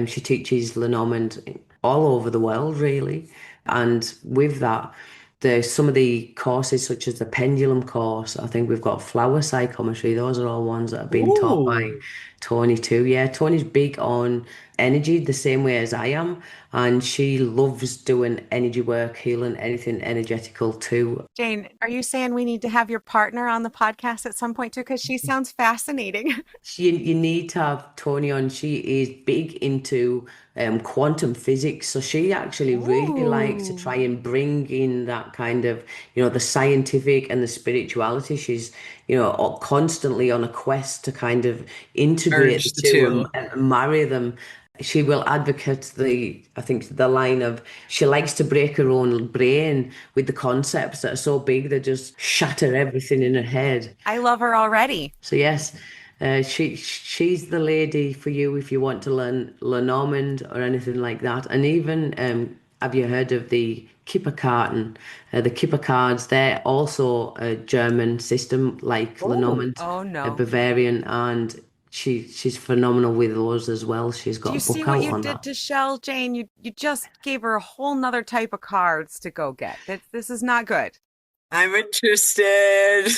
she teaches Lenormand all over the world, really. And with that, there's some of the courses, such as the pendulum course. I think we've got flower psychometry. Those are all ones that have been taught by Ooh. Tony too. Yeah, Tony's big on energy the same way as I am. And she loves doing energy work, healing anything energetical too. Jane, are you saying we need to have your partner on the podcast at some point too? Because she sounds fascinating. You need to have Tony on. She is big into quantum physics, so she actually really likes to Ooh. try and bring in that kind of, the scientific and the spirituality. She's, constantly on a quest to kind of integrate the Merge the two two. and marry them. She will advocate I think the line of she likes to break her own brain with the concepts that are so big they just shatter everything in her head. I love her already. So yes, she's the lady for you if you want to learn Lenormand or anything like that. And even have you heard of the Kipper carton? The Kipper cards, they're also a German system like Oh. Lenormand, Oh a no. Bavarian, and she's phenomenal with those as well. She's Do got you a see book what out you on did that. to Shell, Jane? You just gave her a whole nother type of cards to go get. This is not good. I'm interested.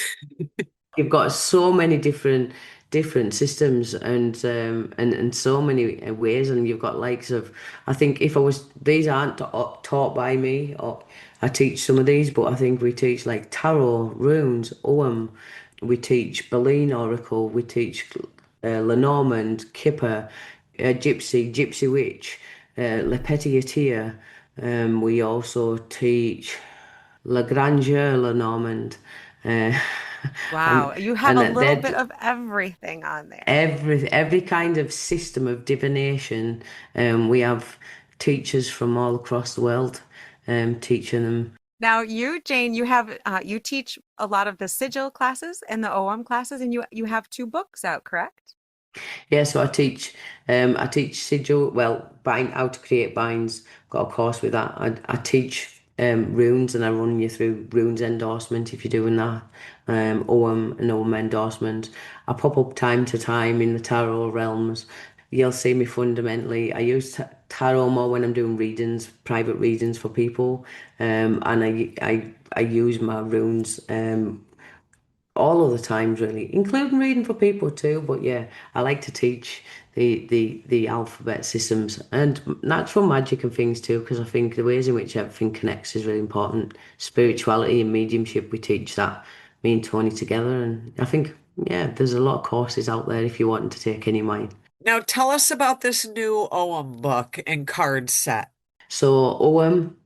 You've got so many different systems and so many ways, and you've got likes of. I think if I was these aren't taught by me, or I teach some of these, but I think we teach like tarot, runes, Ogham, we teach Berlin Oracle, we teach Lenormand, Kipper, Gypsy Witch, Le Petitier. We also teach. La Grangeur, Le Normand. Uh, and Wow, you have and a that little they're bit of everything on there. every kind of system of divination. We have teachers from all across the world teaching them. Now, you, Jane, you have you teach a lot of the sigil classes and the OM classes, and you have two books out, correct? Yeah, so I teach sigil, well, bind how to create binds. Got a course with that. I teach runes, and I run you through runes endorsement if you're doing that. OM and OM endorsement. I pop up time to time in the tarot realms. you'll see me fundamentally. I use tarot more when I'm doing readings, private readings for people, and I use my runes all of the times really, including reading for people too. But yeah, I like to teach the alphabet systems and natural magic and things too, because I think the ways in which everything connects is really important. Spirituality and mediumship, we teach that, me and Tony together, and I think yeah, there's a lot of courses out there if you want to take any of mine. Now tell us about this new Ogham book and card set. So Ogham,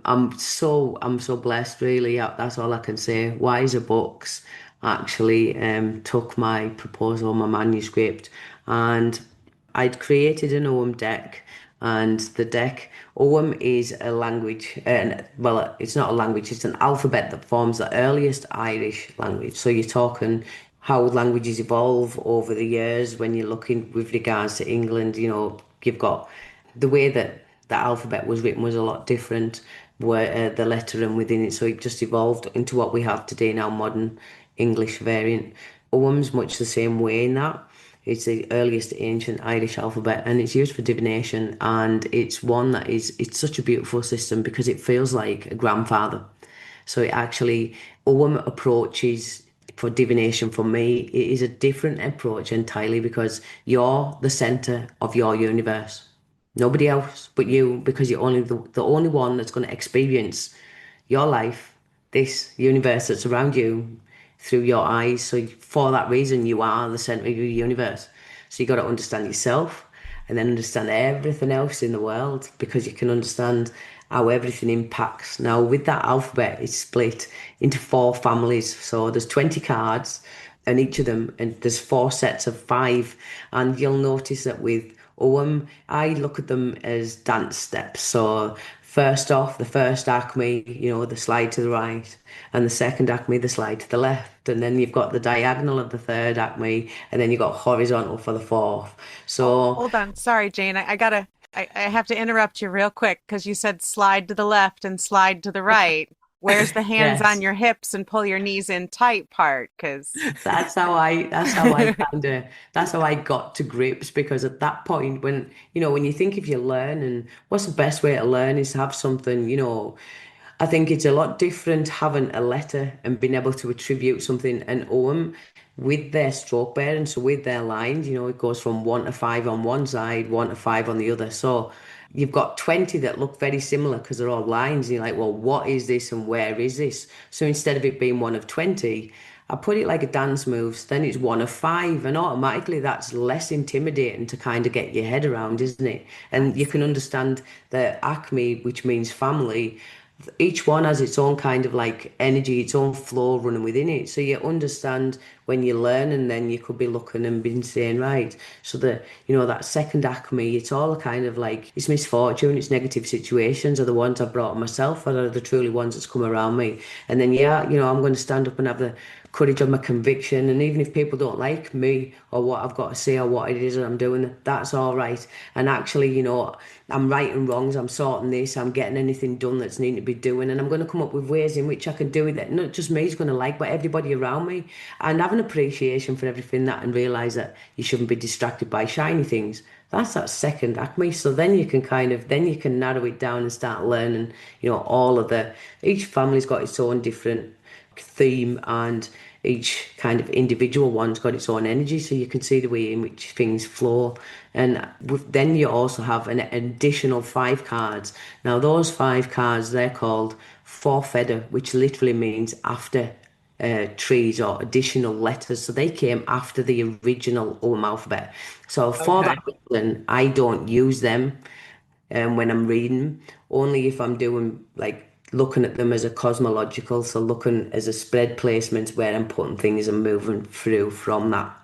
I'm so blessed really. That's all I can say. Wiser Books actually took my proposal, my manuscript, and I'd created an Ogham deck. And the deck, Ogham is a language, and well, it's not a language, it's an alphabet that forms the earliest Irish language. So you're talking how languages evolve over the years when you're looking with regards to England, you've got the way that the alphabet was written was a lot different, where the lettering within it, so it just evolved into what we have today now, modern English variant. Ogham's much the same way in that. It's the earliest ancient Irish alphabet and it's used for divination, and it's one that it's such a beautiful system because it feels like a grandfather. So it actually, Ogham approaches for divination for me, it is a different approach entirely because you're the center of your universe. Nobody else but you, because you're only the only one that's going to experience your life, this universe that's around you through your eyes. So for that reason, you are the center of your universe. So you got to understand yourself and then understand everything else in the world because you can understand how everything impacts. Now, with that alphabet, it's split into four families. So there's 20 cards and each of them, and there's four sets of five. And you'll notice that with I look at them as dance steps. So first off, the first acme, the slide to the right, and the second acme, the slide to the left, and then you've got the diagonal of the third acme, and then you've got horizontal for the fourth. So Hold on. Sorry, Jane. I have to interrupt you real quick because you said slide to the left and slide to the right. Where's the hands on yes. your hips and pull your knees in tight part? Because That's how I got to grips because at that point when you think if you learn and what's the best way to learn is to have something, I think it's a lot different having a letter and being able to attribute something and own with their stroke bearing, so with their lines, it goes from 1 to 5 on one side, 1 to 5 on the other. So you've got 20 that look very similar because they're all lines. And you're like, well, what is this and where is this? So instead of it being one of 20, I put it like a dance moves, then it's 1 of 5, and automatically that's less intimidating to kind of get your head around, isn't it? I And you can see. understand the acme, which means family. Each one has its own kind of like energy, its own flow running within it. So you understand when you learn, and then you could be looking and being saying, right, so that second acme, it's all kind of like it's misfortune, it's negative situations are the ones I've brought on myself, or are the truly ones that's come around me. And then yeah, I'm going to stand up and have the courage of my conviction. And even if people don't like me or what I've got to say or what it is that I'm doing, that's all right. And actually, I'm righting wrongs, I'm sorting this, I'm getting anything done that's needing to be doing, and I'm going to come up with ways in which I can do it that not just me is going to like, but everybody around me. And have an appreciation for everything that and realise that you shouldn't be distracted by shiny things. That's that second acme. So then you can then you can narrow it down and start learning, all of each family's got its own different theme, and each kind of individual one's got its own energy, so you can see the way in which things flow. And then you also have an additional 5 cards. Now those 5 cards, they're called forfeder, which literally means after trees or additional letters. So they came after the original Ogham alphabet. So for that Okay. reason, I don't use them when I'm reading, only if I'm doing like looking at them as a cosmological, so looking as a spread placement where I'm putting things and moving through from that.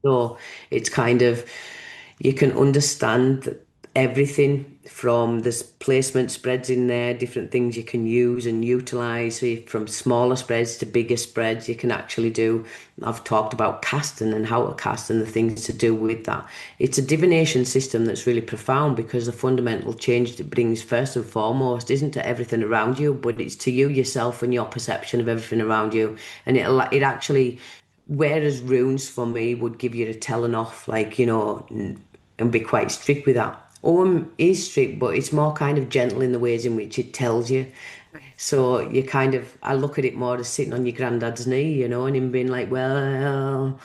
So it's kind of you can understand everything from this placement spreads in there, different things you can use and utilize. So from smaller spreads to bigger spreads, you can actually do. I've talked about casting and how to cast and the things to do with that. It's a divination system that's really profound because the fundamental change it brings first and foremost isn't to everything around you, but it's to you yourself and your perception of everything around you. And it actually, whereas runes for me would give you a telling off, like, and be quite strict with that. Ogham is strict, but it's more kind of gentle in the ways in which it tells you. Nice. So you kind of, I look at it more as sitting on your granddad's knee, and him being like, well,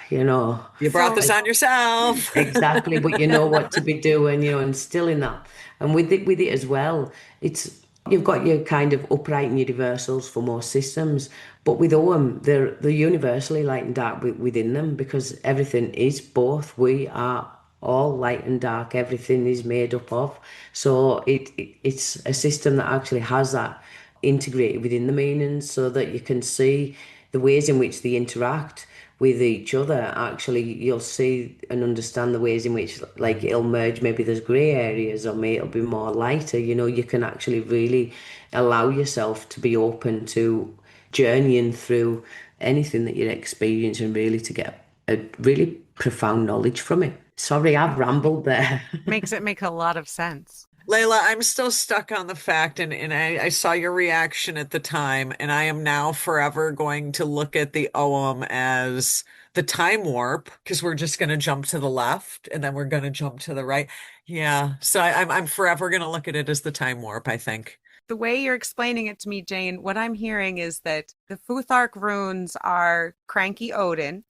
you know, You brought So this on yourself. exactly, but you know what to be doing, instilling that. And with it as well, it's you've got your kind of upright and your reversals for most systems, but with OM, they're universally light and dark within them because everything is both. We are all light and dark. Everything is made up of. So it's a system that actually has that integrated within the meanings, so that you can see the ways in which they interact with each other. Actually, you'll see and understand the ways in which, like, it'll merge. Maybe there's grey areas, or maybe it'll be more lighter. You can actually really allow yourself to be open to journeying through anything that you're experiencing, really, to get a really profound knowledge from it. Sorry, I've rambled there. makes it make a lot of sense. Layla, I'm still stuck on the fact, and I saw your reaction at the time, and I am now forever going to look at the OM as the time warp because we're just going to jump to the left and then we're going to jump to the right. Yeah, so I'm forever going to look at it as the time warp, I think. The way you're explaining it to me, Jane, what I'm hearing is that the Futhark runes are cranky Odin,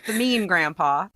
the mean grandpa,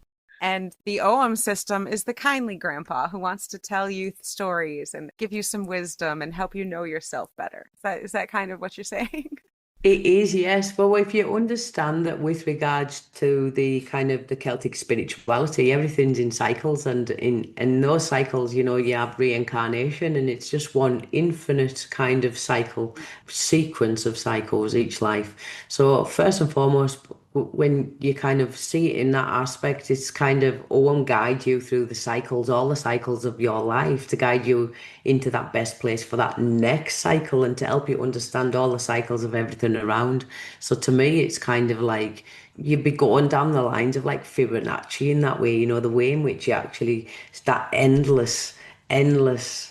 and the Ogham system is the kindly grandpa who wants to tell you stories and give you some wisdom and help you know yourself better. Is that kind of what you're saying? It is, yes. Well, if you understand that with regards to the kind of the Celtic spirituality, everything's in cycles, and in those cycles, you have reincarnation, and it's just one infinite kind of cycle, sequence of cycles each life. So first and foremost, when you kind of see it in that aspect, it's kind of won't guide you through the cycles, all the cycles of your life, to guide you into that best place for that next cycle, and to help you understand all the cycles of everything around. So to me, it's kind of like you'd be going down the lines of like Fibonacci in that way, the way in which you actually, it's that endless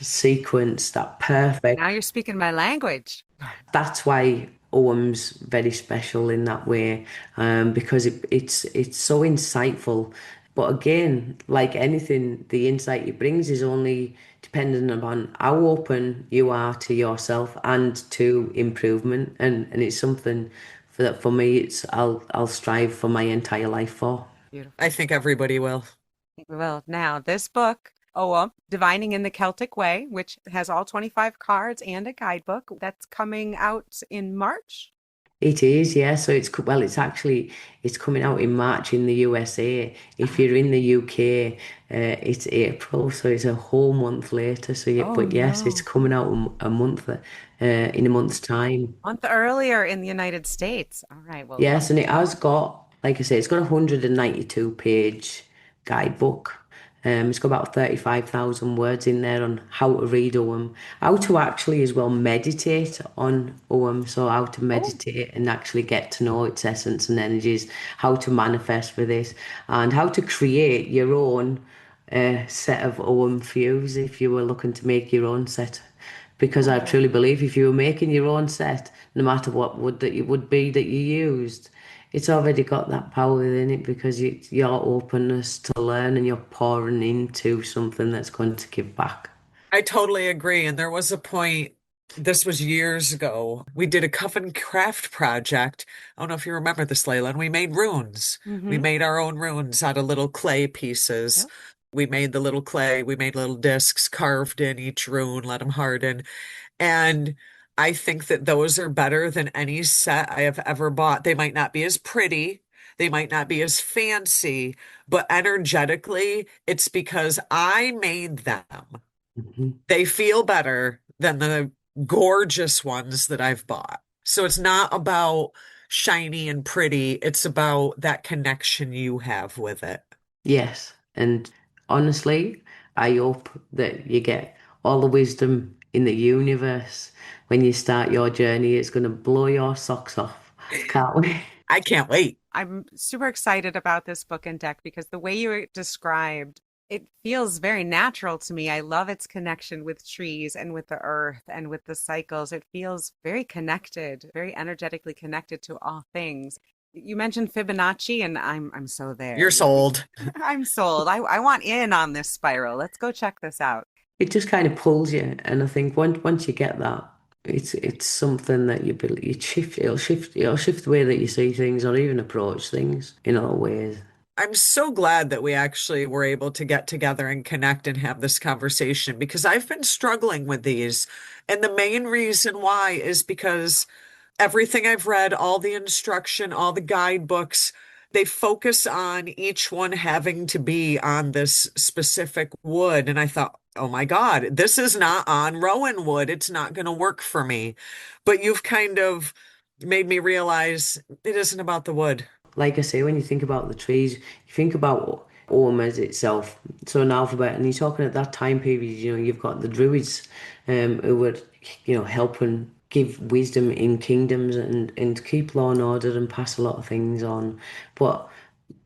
sequence, that perfect. Now you're speaking my language. That's why OM's very special in that way, because it's so insightful. But again, like anything, the insight it brings is only dependent upon how open you are to yourself and to improvement. And it's something for me, I'll strive for my entire life for. Beautiful. I think everybody will. Well, now this book, Ogham, Divining in the Celtic Way, which has all 25 cards and a guidebook, that's coming out in March. It is, yeah. So it's coming out in March in the USA. If Ah, you're in the UK, it's April, so it's a whole month later. So yeah, oh but yes, it's no. coming out a month, in a month's time. Month earlier in the United States. All right. Well, Yes, and it has got, like I say, it's got a 192-page guidebook. It's got about 35,000 words in there on how to read OM, how to actually as well meditate on OM, so how to oh, meditate and actually get to know its essence and energies, how to manifest with it, and how to create your own set of OM views if you were looking to make your own set. Because I oh. truly believe if you were making your own set, no matter what would that it would be that you used, it's already got that power within it, because your openness to learn, and you're pouring into something that's going to give back. I totally agree. And there was a point, this was years ago, we did a coven craft project. I don't know if you remember this, Layla, and we made runes. We Mm-hmm. made our own runes out of little clay pieces. Yep. We made the little clay, we made little discs, carved in each rune, let them harden. And I think that those are better than any set I have ever bought. They might not be as pretty, they might not be as fancy, but energetically, it's because I made them. Mhm. They feel better than the gorgeous ones that I've bought. So it's not about shiny and pretty, it's about that connection you have with it. Yes, and honestly, I hope that you get all the wisdom in the universe when you start your journey. It's going to blow your socks off. Can't wait. I can't wait. I'm super excited about this book and deck because the way you described it feels very natural to me. I love its connection with trees and with the earth and with the cycles. It feels very connected, very energetically connected to all things. You mentioned Fibonacci, and I'm so there. You're sold. I'm sold. I want in on this spiral. Let's go check this out. It just kind of pulls you, and I think once you get that, it's something that you shift. It'll shift the way that you see things or even approach things in other ways. I'm so glad that we actually were able to get together and connect and have this conversation because I've been struggling with these. And the main reason why is because everything I've read, all the instruction, all the guidebooks, they focus on each one having to be on this specific wood. And I thought, oh my God, this is not on rowan wood. It's not going to work for me. But you've kind of made me realize it isn't about the wood. Like I say, when you think about the trees, you think about Ogham as itself. So an alphabet, and you're talking at that time period, you've got the Druids, who would, help and give wisdom in kingdoms and keep law and order and pass a lot of things on. But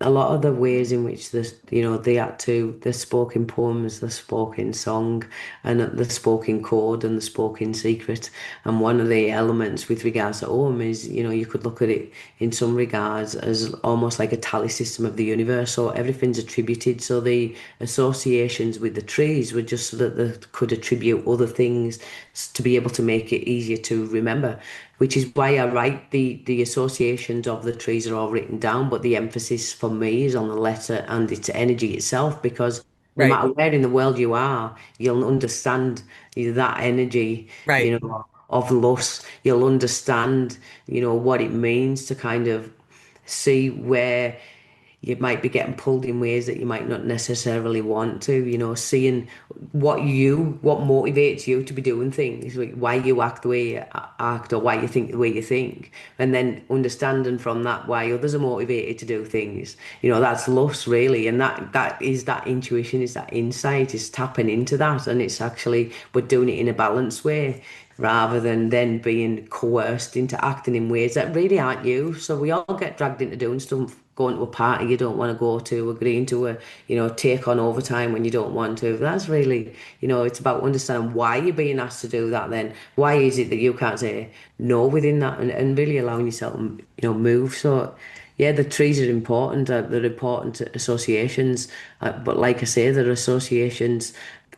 a lot of the ways in which they had to, the spoken poems, the spoken song, and the spoken code and the spoken secret. And one of the elements with regards to Om is, you could look at it in some regards as almost like a tally system of the universe. So everything's attributed. So the associations with the trees were just so that they could attribute other things to be able to make it easier to remember, which is why I write the associations of the trees are all written down, but the emphasis for me is on the letter and its energy itself, because no Right, matter where in the world you are, you'll understand that energy, right. of lust. You'll understand, what it means to kind of see where you might be getting pulled in ways that you might not necessarily want to, seeing what motivates you to be doing things, like why you act the way you act or why you think the way you think, and then understanding from that why others are motivated to do things. That's lust really, and that is that intuition, is that insight, is tapping into that, and it's actually, but doing it in a balanced way rather than then being coerced into acting in ways that really aren't you. So we all get dragged into doing stuff, going to a party you don't want to go to, agreeing to take on overtime when you don't want to. That's really, it's about understanding why you're being asked to do that then. Why is it that you can't say no within that, and really allowing yourself to, move. So yeah, the trees are important. They're important associations. But like I say, they're associations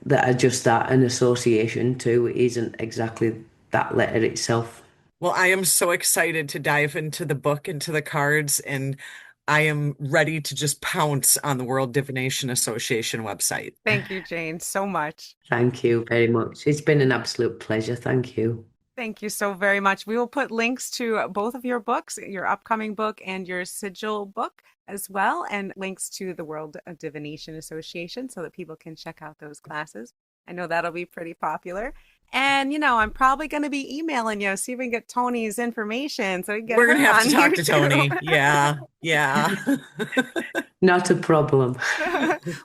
that are just that, an association too isn't exactly that letter itself. Well, I am so excited to dive into the book, into the cards, and I am ready to just pounce on the World Divination Association website. Thank you, Jane, so much. Thank you very much. It's been an absolute pleasure. Thank you. Thank you so very much. We will put links to both of your books, your upcoming book and your sigil book as well, and links to the World Divination Association so that people can check out those classes. I know that'll be pretty popular. And, I'm probably going to be emailing you, see if we can get Tony's information so we can get We're gonna her have on to talk here to too. Tony. Yeah, yeah. Not a problem.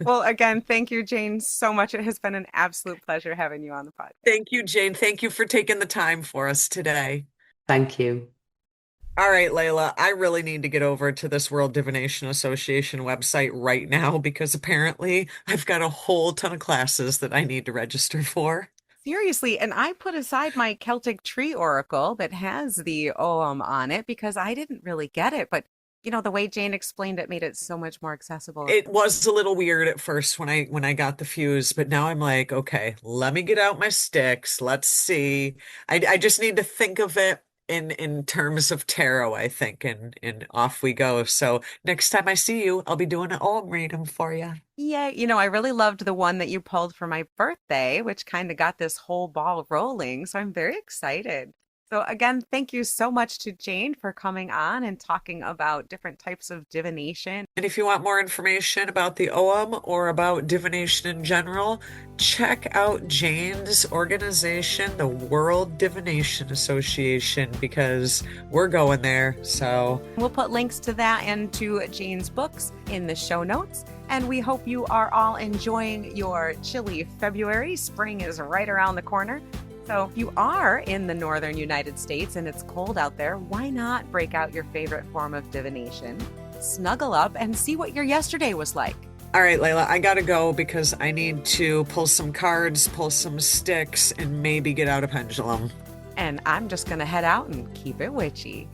Well, again, thank you, Jane, so much. It has been an absolute pleasure having you on the podcast. Thank you, Jane. Thank you for taking the time for us today. Thank you. All right, Layla, I really need to get over to this World Divination Association website right now because apparently I've got a whole ton of classes that I need to register for. Seriously, and I put aside my Celtic tree oracle that has the Ogham on it because I didn't really get it. But the way Jane explained it made it so much more accessible. It was a little weird at first when I got the fuse, but now I'm like, okay, let me get out my sticks. Let's see. I just need to think of it in terms of tarot, I think, and off we go. So next time I see you, I'll be doing an Om reading for you. Yeah, I really loved the one that you pulled for my birthday, which kind of got this whole ball rolling. So I'm very excited. So again, thank you so much to Jane for coming on and talking about different types of divination. And if you want more information about the OM or about divination in general, check out Jane's organization, the World Divination Association, because we're going there. So we'll put links to that and to Jane's books in the show notes. And we hope you are all enjoying your chilly February. Spring is right around the corner. So if you are in the northern United States and it's cold out there, why not break out your favorite form of divination, snuggle up, and see what your yesterday was like? All right, Layla, I gotta go because I need to pull some cards, pull some sticks, and maybe get out a pendulum. And I'm just going to head out and keep it witchy.